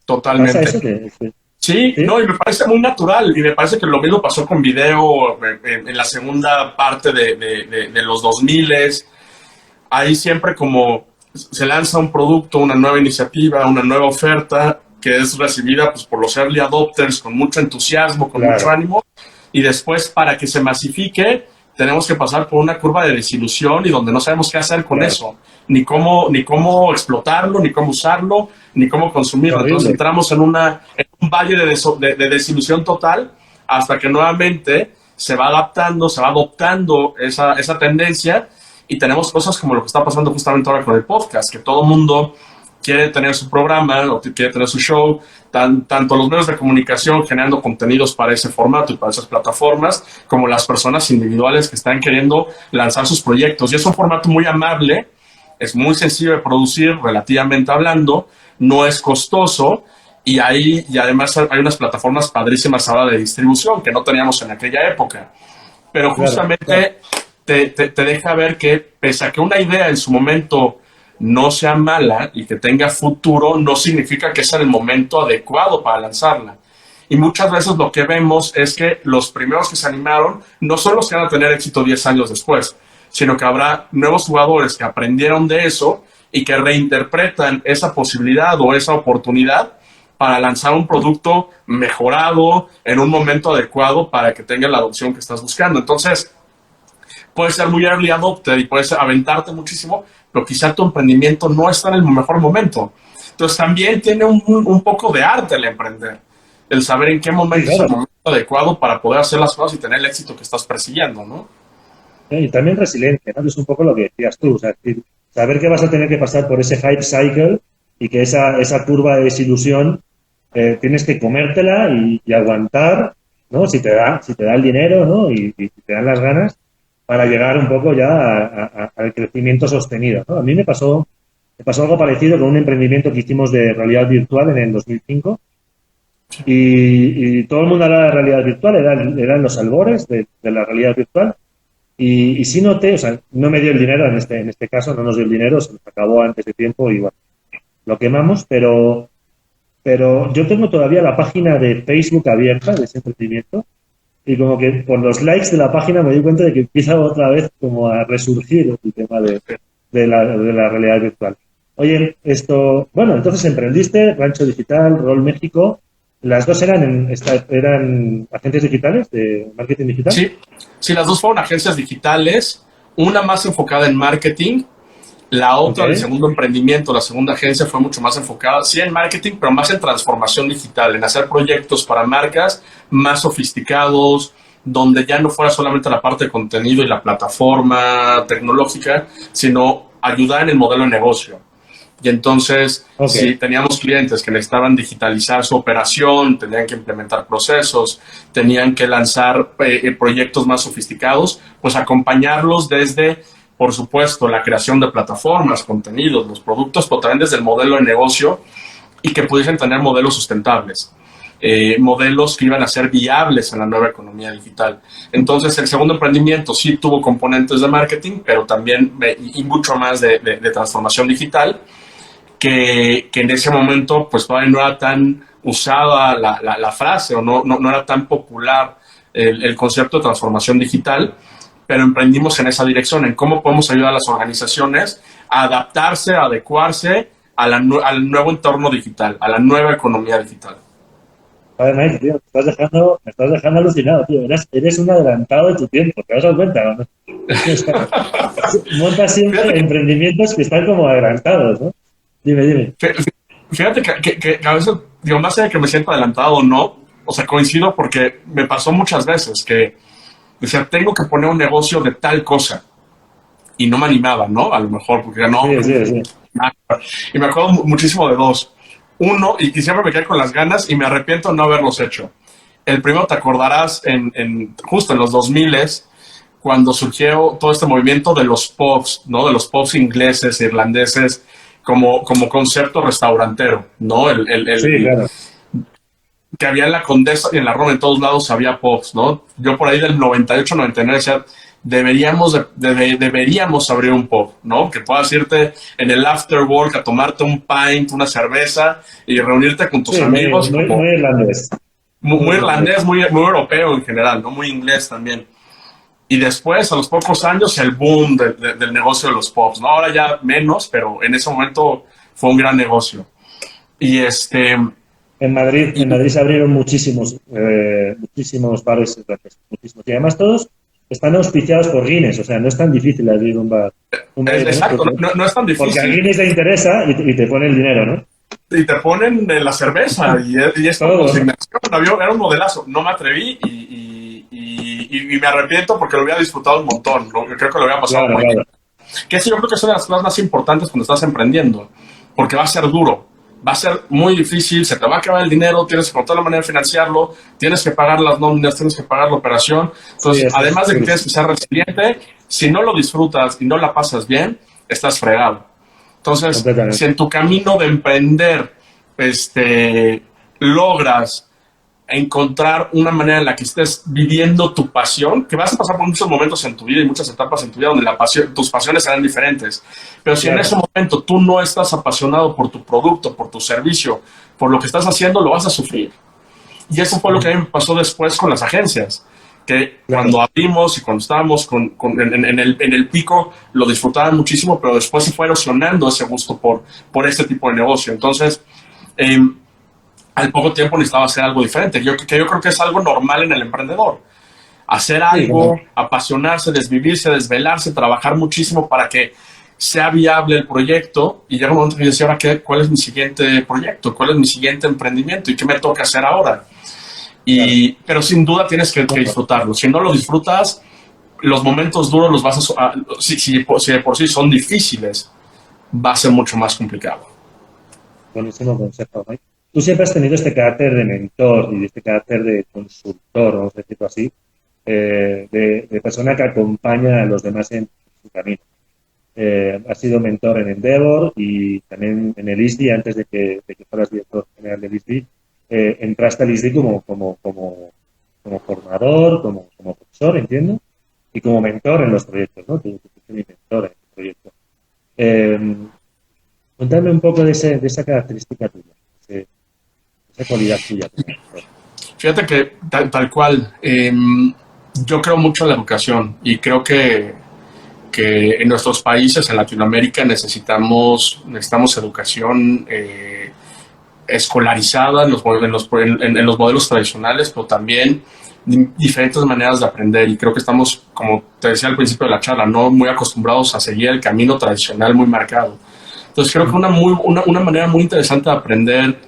Totalmente. ¿Pasa eso? Sí, no, y me parece muy natural, y me parece que lo mismo pasó con video en la segunda parte de los 2000. Ahí siempre como se lanza un producto, una nueva iniciativa, una nueva oferta, que es recibida pues, por los early adopters con mucho entusiasmo, con mucho ánimo, y después para que se masifique tenemos que pasar por una curva de desilusión y donde no sabemos qué hacer con eso, ni cómo explotarlo, ni cómo usarlo, ni cómo consumirlo. Entonces entramos en un valle de desilusión total hasta que nuevamente se va adoptando esa tendencia y tenemos cosas como lo que está pasando justamente ahora con el podcast, que todo el mundo quiere tener su programa o quiere tener su show, tanto los medios de comunicación generando contenidos para ese formato y para esas plataformas, como las personas individuales que están queriendo lanzar sus proyectos. Y es un formato muy amable, es muy sencillo de producir, relativamente hablando, no es costoso, y además hay unas plataformas padrísimas ahora de distribución que no teníamos en aquella época. Pero justamente te deja ver que, pese a que una idea en su momento no sea mala y que tenga futuro, no significa que sea el momento adecuado para lanzarla. Y muchas veces lo que vemos es que los primeros que se animaron no son los que van a tener éxito 10 años después, sino que habrá nuevos jugadores que aprendieron de eso y que reinterpretan esa posibilidad o esa oportunidad para lanzar un producto mejorado en un momento adecuado para que tenga la adopción que estás buscando. Entonces, puedes ser muy early adopter y puedes aventarte muchísimo, pero quizá tu emprendimiento no está en el mejor momento. Entonces, también tiene un poco de arte el emprender, el saber en qué momento es el momento adecuado para poder hacer las cosas y tener el éxito que estás persiguiendo, ¿no? Y también resiliencia, ¿no? Que es un poco lo que decías tú, o sea, saber que vas a tener que pasar por ese hype cycle y que esa curva de desilusión tienes que comértela y aguantar, ¿no? Si te da el dinero, ¿no? Y te dan las ganas para llegar un poco ya al crecimiento sostenido, ¿no? A mí me pasó algo parecido con un emprendimiento que hicimos de realidad virtual en el 2005 y todo el mundo hablaba de realidad virtual, eran los albores de la realidad virtual y sí noté, o sea, no me dio el dinero en este caso, no nos dio el dinero, se nos acabó antes de tiempo y bueno, lo quemamos, pero yo tengo todavía la página de Facebook abierta de ese emprendimiento y como que por los likes de la página me di cuenta de que empieza otra vez como a resurgir el tema de la realidad virtual. Oye, bueno, entonces emprendiste, Rancho Digital, Rol México, ¿las dos eran agencias digitales de marketing digital? Sí, las dos fueron agencias digitales, una más enfocada en marketing. La otra, el segundo emprendimiento, la segunda agencia fue mucho más enfocada, sí en marketing, pero más en transformación digital, en hacer proyectos para marcas más sofisticados, donde ya no fuera solamente la parte de contenido y la plataforma tecnológica, sino ayudar en el modelo de negocio. Y entonces, si teníamos clientes que necesitaban digitalizar su operación, tenían que implementar procesos, tenían que lanzar proyectos más sofisticados, pues acompañarlos desde, por supuesto, la creación de plataformas, contenidos, los productos, pero también desde el modelo de negocio y que pudiesen tener modelos sustentables, modelos que iban a ser viables en la nueva economía digital. Entonces, el segundo emprendimiento sí tuvo componentes de marketing, pero también y mucho más de transformación digital, que en ese momento pues todavía no era tan usada la frase o no era tan popular el concepto de transformación digital, pero emprendimos en esa dirección, en cómo podemos ayudar a las organizaciones a adaptarse, a adecuarse al nuevo entorno digital, a la nueva economía digital. A ver, Mike, tío, me estás dejando alucinado, tío. Eres un adelantado de tu tiempo, ¿te has dado cuenta? ¿No? Montas siempre emprendimientos que están como adelantados, ¿no? Dime. Fíjate que a veces, digo, más allá de que me siento adelantado o no, o sea, coincido porque me pasó muchas veces que decía, tengo que poner un negocio de tal cosa. Y no me animaba, ¿no? A lo mejor, porque ya no. Sí. Y me acuerdo muchísimo de dos. Uno, y siempre me quedé con las ganas y me arrepiento de no haberlos hecho. El primero, te acordarás, justo en los 2000s, cuando surgió todo este movimiento de los pubs, ¿no? De los pubs ingleses, irlandeses, como concepto restaurantero, ¿no? Sí, claro. Que había en la Condesa y en la Roma, en todos lados había pubs, ¿no? Yo por ahí del 98, 99 decía, deberíamos abrir un pub, ¿no? Que puedas irte en el after work a tomarte un pint, una cerveza y reunirte con tus amigos. Muy irlandés. Muy irlandés, muy europeo en general, ¿no? Muy inglés también. Y después, a los pocos años, el boom del negocio de los pubs, ¿no? Ahora ya menos, pero en ese momento fue un gran negocio. Y En Madrid se abrieron muchísimos bares, muchísimos. Y además todos están auspiciados por Guinness, o sea, no es tan difícil abrir un bar. Exacto, no es tan difícil. Porque a Guinness le interesa y te pone el dinero, ¿no? Y te ponen la cerveza y es todo. Era un modelazo. No me atreví y me arrepiento porque lo había disfrutado un montón. Creo que lo había pasado muy bien. Que sí, yo creo que es una de las cosas más importantes cuando estás emprendiendo. porque va a ser duro, va a ser muy difícil, se te va a acabar el dinero, tienes que encontrar la manera de financiarlo, tienes que pagar las nóminas, tienes que pagar la operación. Entonces, Sí, además de que tienes que ser resiliente, si no lo disfrutas y no la pasas bien, estás fregado. Entonces, si completamente. en tu camino de emprender logras encontrar una manera en la que estés viviendo tu pasión, que vas a pasar por muchos momentos en tu vida y muchas etapas en tu vida donde tus pasiones serán diferentes. Pero si en ese Claro, momento tú no estás apasionado por tu producto, por tu servicio, por lo que estás haciendo, lo vas a sufrir. Y eso fue lo que a mí me pasó después con las agencias, que claro. cuando abrimos y cuando estábamos en el pico, lo disfrutaban muchísimo, pero después se fue erosionando ese gusto por este tipo de negocio. Entonces, eh, al poco tiempo necesitaba hacer algo diferente, que yo creo que es algo normal en el emprendedor. Hacer Sí, algo, apasionarse, desvivirse, desvelarse, trabajar muchísimo para que sea viable el proyecto y llega un momento que yo decía, ahora, ¿cuál es mi siguiente proyecto? ¿Cuál es mi siguiente emprendimiento? ¿Y qué me toca hacer ahora? claro. Pero sin duda tienes que disfrutarlo. Si no lo disfrutas, los momentos duros los vas si de por sí son difíciles, va a ser mucho más complicado. Buenísimo consejo, Mike. Tú siempre has tenido este carácter de mentor y este carácter de consultor, vamos a decirlo así, de persona que acompaña a los demás en su camino. Has sido mentor en Endeavor y también en el ISDI, antes de que fueras director general del ISDI. Entraste al ISDI como formador, como profesor, entiendo, y como mentor en los proyectos, ¿no? Tú fuiste mi mentor en el proyecto. Eh, Cuéntame un poco de esa característica tuya, esa cualidad tuya como mentor. Fíjate que tal cual, yo creo mucho en la educación y creo que en nuestros países, en Latinoamérica, necesitamos educación escolarizada en los modelos tradicionales, pero también diferentes maneras de aprender. Y creo que estamos, como te decía al principio de la charla, no muy acostumbrados a seguir el camino tradicional muy marcado. Entonces creo que una manera muy interesante de aprender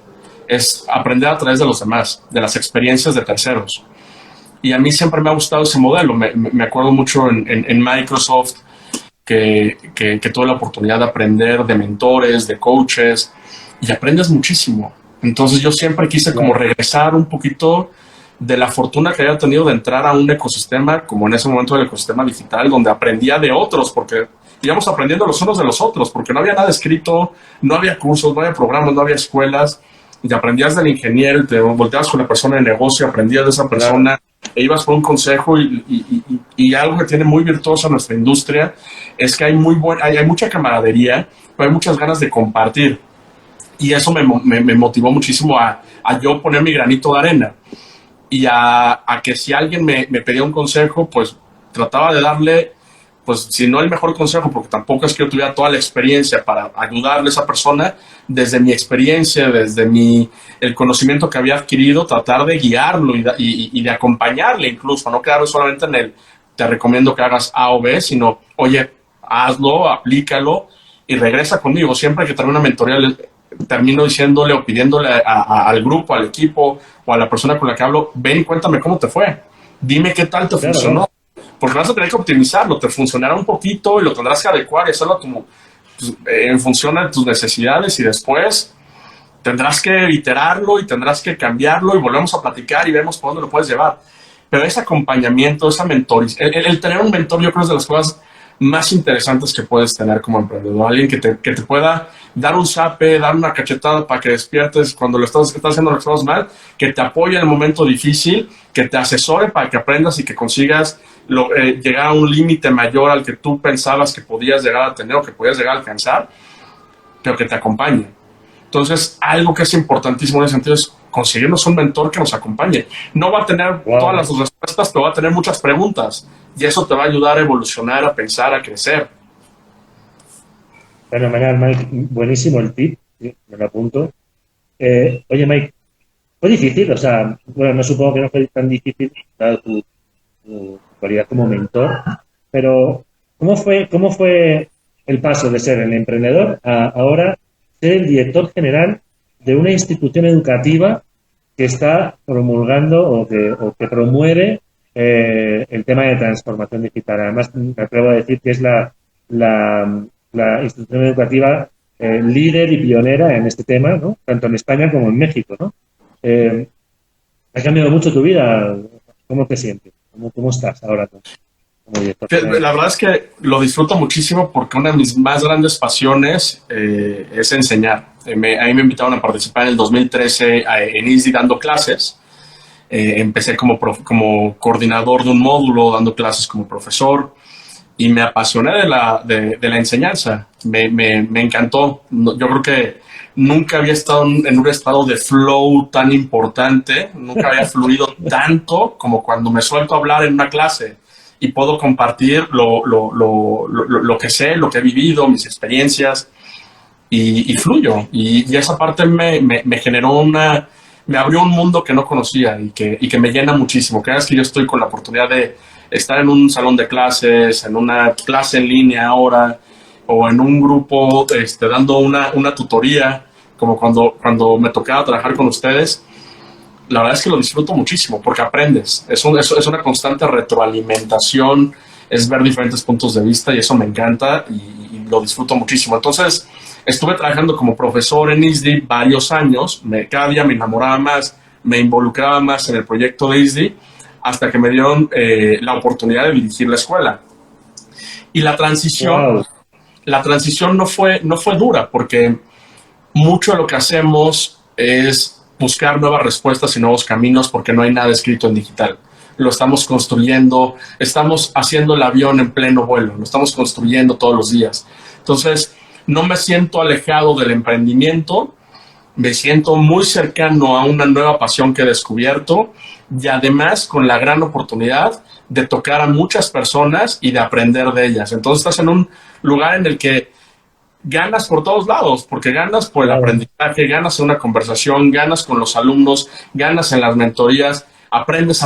es aprender a través de los demás, de las experiencias de terceros. Y a mí siempre me ha gustado ese modelo. Me acuerdo mucho en Microsoft que tuve la oportunidad de aprender de mentores, de coaches, y aprendes muchísimo. Entonces yo siempre quise como Claro, regresar un poquito de la fortuna que había tenido de entrar a un ecosistema, como en ese momento el ecosistema digital, donde aprendía de otros, porque íbamos aprendiendo los unos de los otros, porque no había nada escrito, no había cursos, no había programas, no había escuelas, y aprendías del ingeniero, te volteabas con la persona de negocio, aprendías de esa claro, persona, e ibas por un consejo y algo que tiene muy virtuosa nuestra industria es que hay mucha camaradería, pero hay muchas ganas de compartir. Y eso me motivó muchísimo a yo poner mi granito de arena y a que si alguien me pedía un consejo, pues trataba de darle, pues si no el mejor consejo, porque tampoco es que yo tuviera toda la experiencia para ayudarle a esa persona, desde mi experiencia, el conocimiento que había adquirido, tratar de guiarlo y de acompañarle incluso, no quedarme solamente en te recomiendo que hagas A o B, sino, oye, hazlo, aplícalo y regresa conmigo. Siempre que termino una mentoría, termino diciéndole o pidiéndole al grupo, al equipo o a la persona con la que hablo, ven y cuéntame cómo te fue. Dime qué tal te claro, funcionó. claro. Porque vas a tener que optimizarlo, te funcionará un poquito y lo tendrás que adecuar y hacerlo como, pues, en función de tus necesidades y después tendrás que iterarlo y tendrás que cambiarlo y volvemos a platicar y vemos por dónde lo puedes llevar. Pero ese acompañamiento, esa mentoría, el tener un mentor yo creo es de las cosas más interesantes que puedes tener como emprendedor. Alguien que te pueda dar un zape, dar una cachetada para que despiertes cuando estás haciendo las cosas mal, que te apoye en el momento difícil, que te asesore para que aprendas y que consigas llegar a un límite mayor al que tú pensabas que podías llegar a tener o que podías llegar a alcanzar, pero que te acompañe. Entonces, algo que es importantísimo en ese sentido es conseguirnos un mentor que nos acompañe. No va a tener todas Wow. las respuestas, pero va a tener muchas preguntas. Y eso te va a ayudar a evolucionar, a pensar, a crecer. Fenomenal, Mike. Buenísimo el tip. Sí, me lo apunto. Oye, Mike, fue difícil, o sea, bueno, no supongo que no fue tan difícil, dado tu cualidad como mentor, pero cómo fue el paso de ser el emprendedor a ahora ser el director general de una institución educativa que está promulgando o que promueve el tema de transformación digital? Además, me atrevo a decir que es la institución educativa líder y pionera en este tema, ¿no? Tanto en España como en México, ¿no? Ha cambiado mucho tu vida. ¿Cómo te sientes? ¿Cómo estás ahora como director? La verdad es que lo disfruto muchísimo porque una de mis más grandes pasiones es enseñar. A mí me invitaron a participar en el 2013 en ISDI dando clases. Empecé como coordinador de un módulo, dando clases como profesor, y me apasioné de la enseñanza. Me encantó. Yo creo que nunca había estado en un estado de flow tan importante, nunca había fluido tanto como cuando me suelto a hablar en una clase y puedo compartir lo que sé, lo que he vivido, mis experiencias, y fluyo. Y esa parte me generó me abrió un mundo que no conocía y que me llena muchísimo. Cada vez que yo estoy con la oportunidad de estar en un salón de clases, en una clase en línea ahora, o en un grupo dando una tutoría, como cuando me tocaba trabajar con ustedes, la verdad es que lo disfruto muchísimo porque aprendes. Es una constante retroalimentación, es ver diferentes puntos de vista y eso me encanta y lo disfruto muchísimo. Entonces, estuve trabajando como profesor en ISDI varios años, cada día me enamoraba más, me involucraba más en el proyecto de ISDI, hasta que me dieron la oportunidad de dirigir la escuela. Y la transición no fue dura, porque mucho de lo que hacemos es buscar nuevas respuestas y nuevos caminos, porque no hay nada escrito en digital. Lo estamos construyendo, estamos haciendo el avión en pleno vuelo, lo estamos construyendo todos los días. Entonces, no me siento alejado del emprendimiento, me siento muy cercano a una nueva pasión que he descubierto y además con la gran oportunidad de tocar a muchas personas y de aprender de ellas. Entonces estás en un lugar en el que ganas por todos lados, porque ganas por el aprendizaje, ganas en una conversación, ganas con los alumnos, ganas en las mentorías, aprendes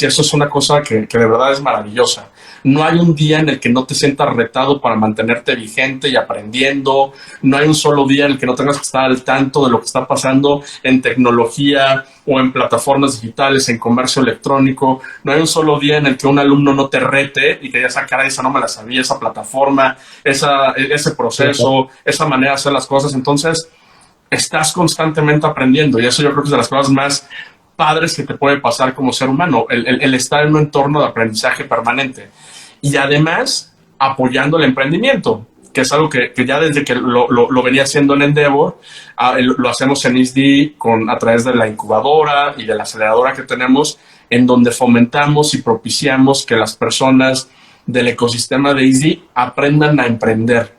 y eso es una cosa que de verdad es maravillosa. No hay un día en el que no te sientas retado para mantenerte vigente y aprendiendo. No hay un solo día en el que no tengas que estar al tanto de lo que está pasando en tecnología o en plataformas digitales, en comercio electrónico. No hay un solo día en el que un alumno no te rete y que ya esa cara, esa no me la sabía, esa plataforma, ese proceso, esa manera de hacer las cosas. Entonces, estás constantemente aprendiendo y eso yo creo que es de las cosas más padres que te puede pasar como ser humano, el estar en un entorno de aprendizaje permanente y además apoyando el emprendimiento, que es algo que ya desde que lo venía haciendo en Endeavor, lo hacemos en ISDI a través de la incubadora y de la aceleradora que tenemos, en donde fomentamos y propiciamos que las personas del ecosistema de ISDI aprendan a emprender,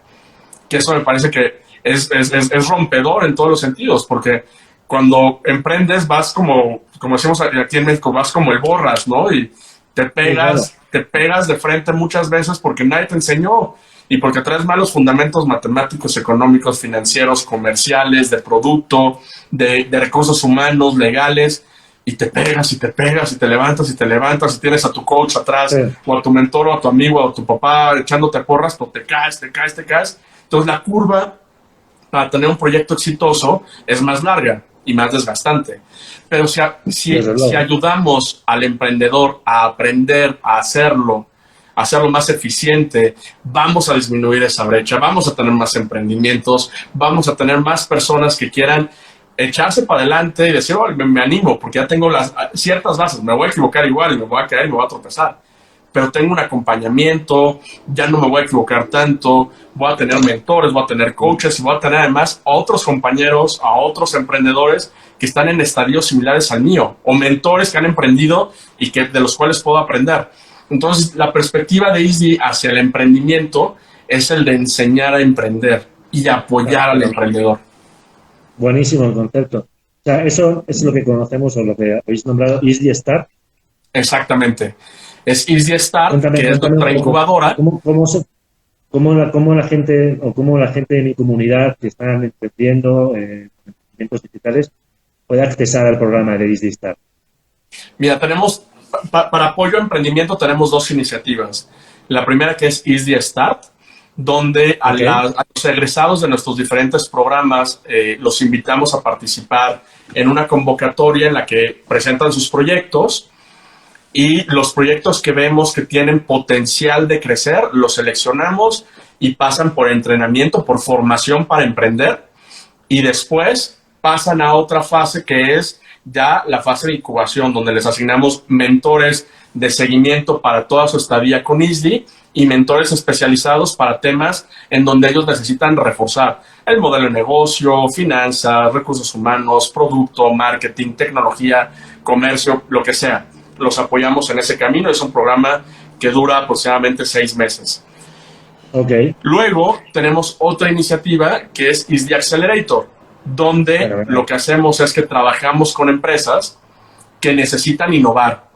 que eso me parece que es rompedor en todos los sentidos, porque cuando emprendes vas como decimos aquí en México, vas como el borras, ¿no? Y te pegas de frente muchas veces porque nadie te enseñó y porque traes malos fundamentos matemáticos, económicos, financieros, comerciales, de producto, de recursos humanos, legales, y te pegas y te pegas y te levantas y tienes a tu coach atrás, o a tu mentor o a tu amigo o a tu papá echándote porras, pero te caes. Entonces la curva para tener un proyecto exitoso es más larga y más desgastante. Pero si ayudamos al emprendedor a aprender a hacerlo más eficiente, vamos a disminuir esa brecha, vamos a tener más emprendimientos, vamos a tener más personas que quieran echarse para adelante y decir, me animo, porque ya tengo ciertas bases, me voy a equivocar igual y me voy a caer y me voy a tropezar, pero tengo un acompañamiento, ya no me voy a equivocar tanto, voy a tener mentores, voy a tener coaches y voy a tener además a otros compañeros, a otros emprendedores que están en estadios similares al mío, o mentores que han emprendido y de los cuales puedo aprender. Entonces, la perspectiva de ISDI hacia el emprendimiento es el de enseñar a emprender y apoyar al emprendedor. Buenísimo el concepto. O sea, eso es lo que conocemos o lo que habéis nombrado ISDI Start. Exactamente. Es ISDI Start, que es nuestra incubadora. ¿Cómo la gente de mi comunidad que están emprendiendo emprendimientos digitales puede acceder al programa de ISDI Start? Mira, tenemos, para apoyo a emprendimiento tenemos dos iniciativas. La primera, que es ISDI Start, donde a los egresados de nuestros diferentes programas los invitamos a participar en una convocatoria en la que presentan sus proyectos y los proyectos que vemos que tienen potencial de crecer los seleccionamos y pasan por entrenamiento, por formación para emprender, y después pasan a otra fase que es ya la fase de incubación, donde les asignamos mentores de seguimiento para toda su estadía con ISDI y mentores especializados para temas en donde ellos necesitan reforzar el modelo de negocio, finanzas, recursos humanos, producto, marketing, tecnología, comercio, lo que sea. Los apoyamos en ese camino. Es un programa que dura aproximadamente 6 meses. Okay. Luego tenemos otra iniciativa que es ISDI Accelerator, donde lo que hacemos es que trabajamos con empresas que necesitan innovar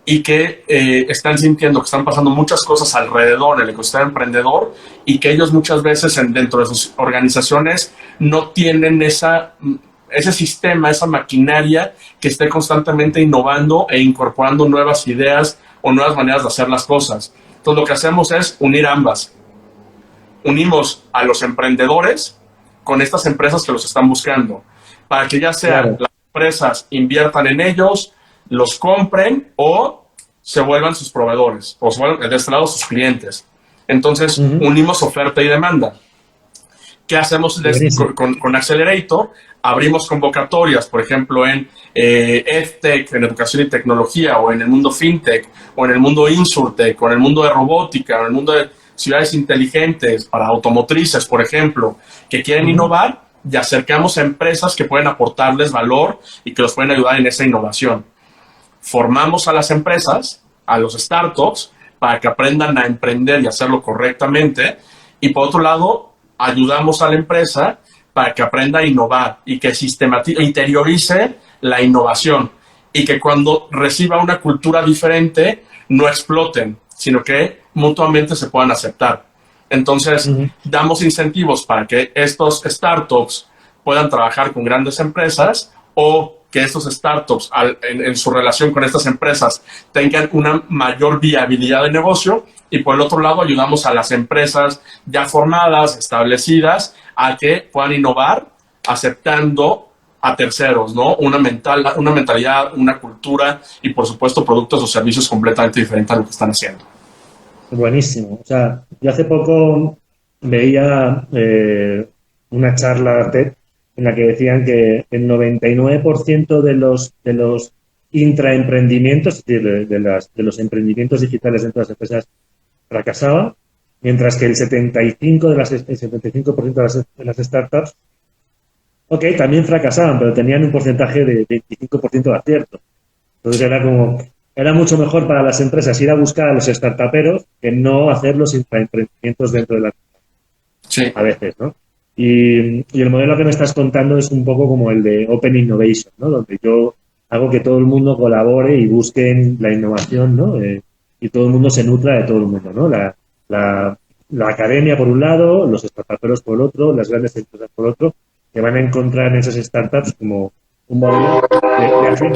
y que están sintiendo que están pasando muchas cosas alrededor del ecosistema emprendedor y que ellos muchas veces dentro de sus organizaciones no tienen ese sistema, esa maquinaria que esté constantemente innovando e incorporando nuevas ideas o nuevas maneras de hacer las cosas. Entonces lo que hacemos es unir ambas. Unimos a los emprendedores con estas empresas que los están buscando, para que ya sean las empresas inviertan en ellos, los compren o se vuelvan sus proveedores, o se vuelvan de este lado sus clientes. Entonces, unimos oferta y demanda. ¿Qué hacemos con Accelerator? Abrimos convocatorias, por ejemplo, en EdTech, en educación y tecnología, o en el mundo FinTech, o en el mundo InsurTech, o en el mundo de robótica, o en el mundo de ciudades inteligentes, para automotrices, por ejemplo, que quieren innovar, y acercamos a empresas que pueden aportarles valor y que los pueden ayudar en esa innovación. Formamos a las empresas, a los startups, para que aprendan a emprender y hacerlo correctamente. Y por otro lado, ayudamos a la empresa para que aprenda a innovar y que interiorice la innovación. Y que cuando reciba una cultura diferente, no exploten, sino que mutuamente se puedan aceptar. Entonces, damos incentivos para que estos startups puedan trabajar con grandes empresas o que estos startups en su relación con estas empresas tengan una mayor viabilidad de negocio, y por el otro lado ayudamos a las empresas ya formadas, establecidas, a que puedan innovar aceptando a terceros, ¿no? Una mentalidad, una cultura y por supuesto productos o servicios completamente diferentes a lo que están haciendo. Buenísimo. O sea, yo hace poco veía una charla TED en la que decían que el 99% de los intraemprendimientos, es decir, de los emprendimientos digitales dentro de las empresas, fracasaba, mientras que el 75% de las startups, también fracasaban, pero tenían un porcentaje de 25% de acierto. Entonces era mucho mejor para las empresas ir a buscar a los startuperos que no hacer los intraemprendimientos dentro de la sí. A veces, ¿no? Y el modelo que me estás contando es un poco como el de Open Innovation, ¿no? Donde yo hago que todo el mundo colabore y busquen la innovación, ¿no? Y todo el mundo se nutra de todo el mundo, ¿no? La academia por un lado, los startuperos por el otro, las grandes empresas por otro, que van a encontrar en esas startups como un modelo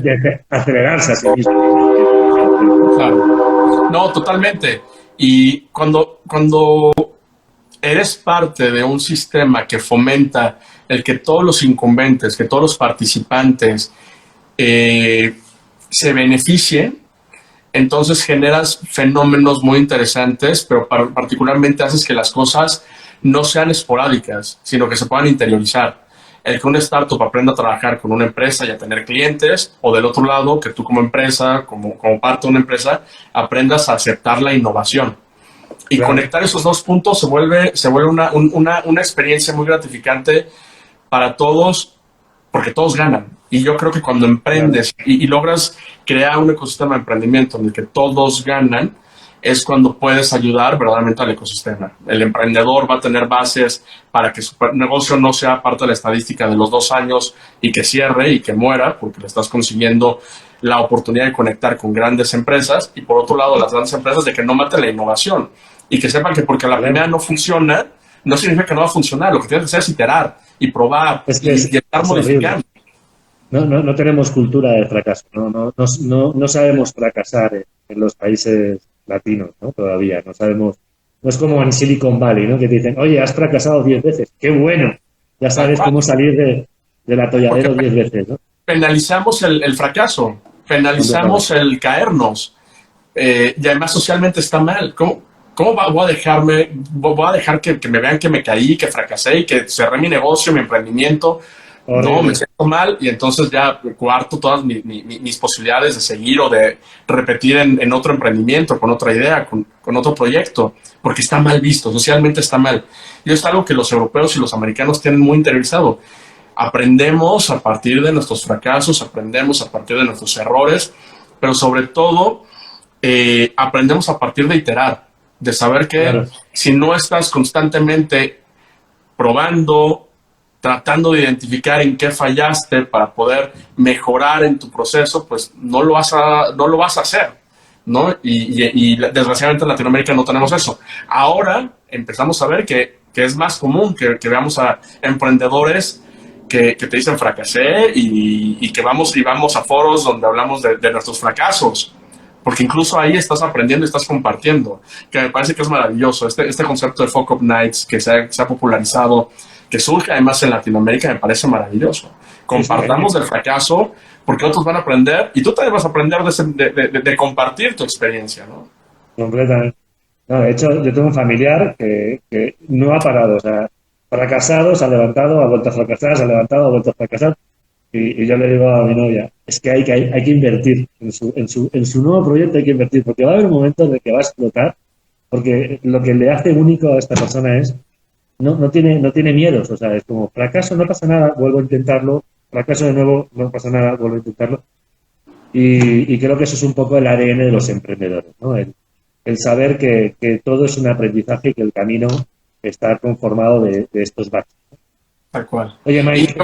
de acelerarse a sí mismo. Claro. No, totalmente. Y cuando eres parte de un sistema que fomenta el que todos los incumbentes, que todos los participantes se beneficien, entonces generas fenómenos muy interesantes, pero particularmente haces que las cosas no sean esporádicas, sino que se puedan interiorizar. El que una startup aprenda a trabajar con una empresa y a tener clientes, o del otro lado, que tú como empresa, como parte de una empresa, aprendas a aceptar la innovación. Y claro, conectar esos dos puntos se vuelve una experiencia muy gratificante para todos, porque todos ganan. Y yo creo que cuando emprendes y logras crear un ecosistema de emprendimiento en el que todos ganan, es cuando puedes ayudar verdaderamente al ecosistema. El emprendedor va a tener bases para que su negocio no sea parte de la estadística de los 2 años y que cierre y que muera, porque le estás consiguiendo la oportunidad de conectar con grandes empresas, y por otro lado las grandes empresas de que no maten la innovación y que sepan que porque la primera no funciona, no significa que no va a funcionar. Lo que tienes que hacer es iterar y probar y estar modificando. No tenemos cultura de fracaso, no sabemos fracasar en los países latinos, ¿no? Todavía no sabemos, no es como en Silicon Valley, ¿no? Que te dicen, oye, has fracasado 10 veces, qué bueno, ya sabes cómo salir del atolladero 10 veces, ¿no? Penalizamos el fracaso, penalizamos el caernos, y además socialmente está mal. voy a dejar que me vean que me caí, que fracasé y que cerré mi negocio, mi emprendimiento? No, me siento mal y entonces ya cuarto todas mis posibilidades de seguir o de repetir en otro emprendimiento, con otra idea, con otro proyecto, porque está mal visto, socialmente está mal. Y es algo que los europeos y los americanos tienen muy interiorizado. Aprendemos a partir de nuestros fracasos, aprendemos a partir de nuestros errores, pero sobre todo aprendemos a partir de iterar, de saber que si no estás constantemente probando, tratando de identificar en qué fallaste para poder mejorar en tu proceso, pues no lo vas a hacer, ¿no? Y desgraciadamente en Latinoamérica no tenemos eso. Ahora empezamos a ver que es más común que veamos a emprendedores que te dicen fracasé y que vamos a foros donde hablamos de nuestros fracasos, porque incluso ahí estás aprendiendo y estás compartiendo, que me parece que es maravilloso. Este concepto de Fuck Up Nights que se ha popularizado, que surge además en Latinoamérica, me parece maravilloso. Compartamos del fracaso porque otros van a aprender y tú también vas a aprender de compartir tu experiencia, ¿no? Completamente. No, de hecho, yo tengo un familiar que no ha parado, o sea, fracasado, se ha levantado, ha vuelto a fracasar, se ha levantado, ha vuelto a fracasar. Y yo le digo a mi novia, es que hay que invertir en su nuevo proyecto, hay que invertir, porque va a haber un momento en el que va a explotar, porque lo que le hace único a esta persona es no tiene miedos, o sea, es como fracaso, no pasa nada, vuelvo a intentarlo, fracaso de nuevo, no pasa nada, vuelvo a intentarlo. Y creo que eso es un poco el ADN de los emprendedores, ¿no? El saber que todo es un aprendizaje y que el camino está conformado de estos baches. Tal cual. Oye, Mike,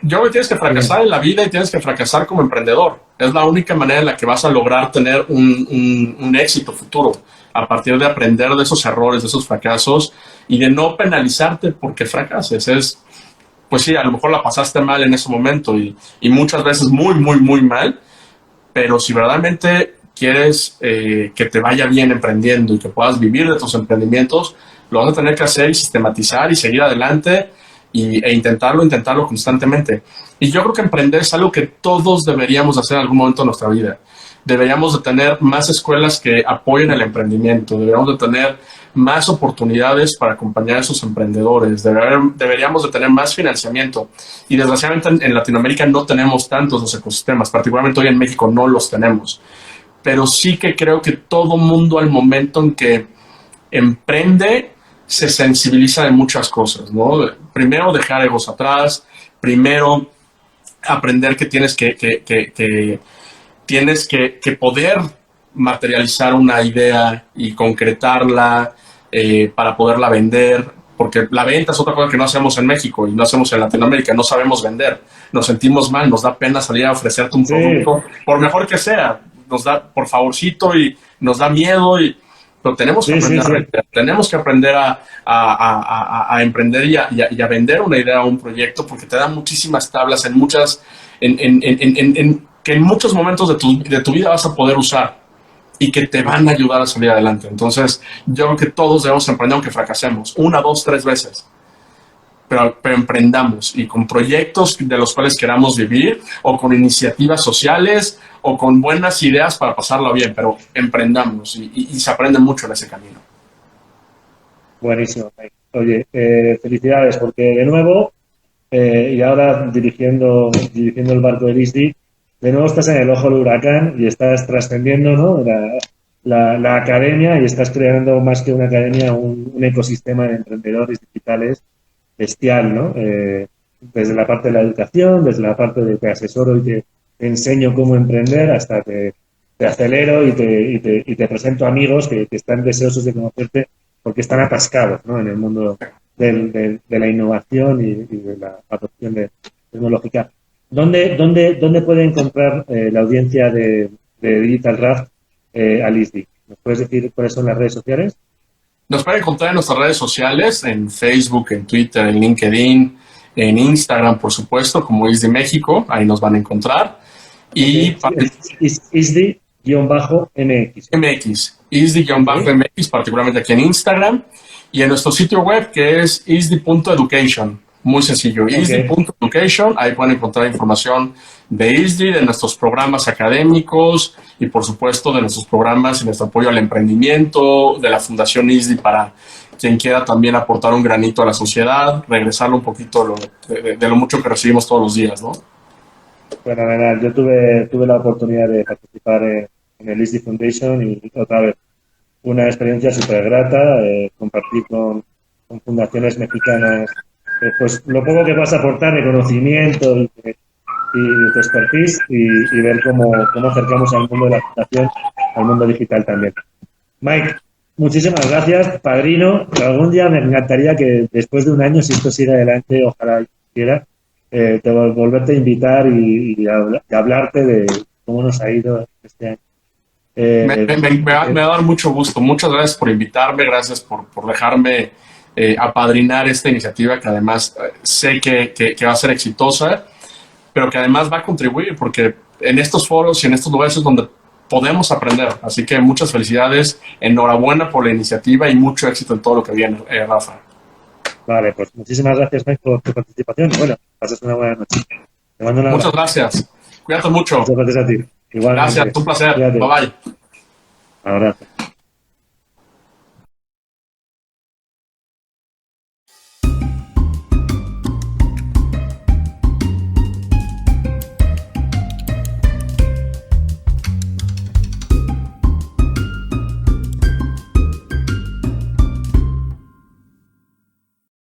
yo creo que tienes que fracasar en la vida y tienes que fracasar como emprendedor. Es la única manera en la que vas a lograr tener un éxito futuro, a partir de aprender de esos errores, de esos fracasos y de no penalizarte porque fracases. Pues sí, a lo mejor la pasaste mal en ese momento y muchas veces muy, muy, muy mal, pero si verdaderamente quieres que te vaya bien emprendiendo y que puedas vivir de tus emprendimientos, lo vas a tener que hacer y sistematizar y seguir adelante e intentarlo constantemente. Y yo creo que emprender es algo que todos deberíamos hacer en algún momento de nuestra vida. Deberíamos de tener más escuelas que apoyen el emprendimiento, deberíamos de tener más oportunidades para acompañar a esos emprendedores, deberíamos de tener más financiamiento. Y desgraciadamente en Latinoamérica no tenemos tantos los ecosistemas, particularmente hoy en México no los tenemos. Pero sí que creo que todo mundo al momento en que emprende se sensibiliza de muchas cosas, ¿no? Primero dejar egos atrás, primero aprender que tienes que poder materializar una idea y concretarla para poderla vender, porque la venta es otra cosa que no hacemos en México y no hacemos en Latinoamérica, no sabemos vender, nos sentimos mal, nos da pena salir a ofrecerte un producto, por mejor que sea, nos da por favorcito y nos da miedo, pero tenemos que aprender a vender, tenemos que aprender a emprender y a vender una idea o un proyecto, porque te da muchísimas tablas que en muchos momentos de tu vida vas a poder usar y que te van a ayudar a salir adelante. Entonces, yo creo que todos debemos emprender aunque fracasemos, 1, 2, 3 veces. Pero emprendamos y con proyectos de los cuales queramos vivir o con iniciativas sociales o con buenas ideas para pasarlo bien, pero emprendamos y se aprende mucho en ese camino. Buenísimo. Oye, felicidades porque de nuevo, y ahora dirigiendo el barco de ISDI, de nuevo estás en el ojo del huracán y estás trascendiendo, ¿no?, la academia y estás creando más que una academia, un ecosistema de emprendedores digitales bestial, ¿no? Desde la parte de la educación, desde la parte de te asesoro y te enseño cómo emprender, hasta te acelero y te presento amigos que están deseosos de conocerte porque están atascados, ¿no?, en el mundo de la innovación y de la adopción tecnológica. ¿Dónde puede encontrar la audiencia de Digital Raft al ISDI? ¿Nos puedes decir cuáles son las redes sociales? Nos pueden encontrar en nuestras redes sociales, en Facebook, en Twitter, en LinkedIn, en Instagram, por supuesto, como ISDI México, ahí nos van a encontrar. Y ISDI-MX. ISDI-MX, particularmente aquí en Instagram. Y en nuestro sitio web, que es isdi.education. Muy sencillo. Ok. ISDI.education, ahí pueden encontrar información de ISDI, de nuestros programas académicos y por supuesto de nuestros programas y nuestro apoyo al emprendimiento, de la Fundación ISDI para quien quiera también aportar un granito a la sociedad, regresarle un poquito de lo mucho que recibimos todos los días, ¿no? Fenomenal. Yo tuve la oportunidad de participar en el ISDI Foundation y otra vez una experiencia súper grata, compartir con fundaciones mexicanas pues lo poco que vas a aportar de conocimiento y de tu expertise y ver cómo acercamos al mundo de la fundación, al mundo digital también. Mike, muchísimas gracias, padrino. Algún día me encantaría que después de un año, si esto sigue adelante, ojalá quiera, volverte a invitar y hablarte de cómo nos ha ido este año. Me va a dar mucho gusto. Muchas gracias por invitarme, gracias por dejarme apadrinar esta iniciativa que además sé que va a ser exitosa, pero que además va a contribuir, porque en estos foros y en estos lugares es donde podemos aprender. Así que muchas felicidades, enhorabuena por la iniciativa y mucho éxito en todo lo que viene, Rafa. Vale, pues muchísimas gracias, Mike, por tu participación. Bueno, pases una buena noche. Te mando un abrazo. Muchas gracias. Cuídate mucho. Muchas gracias a ti. Igualmente. Gracias, un placer. Cuídate. Bye bye. Abrazo.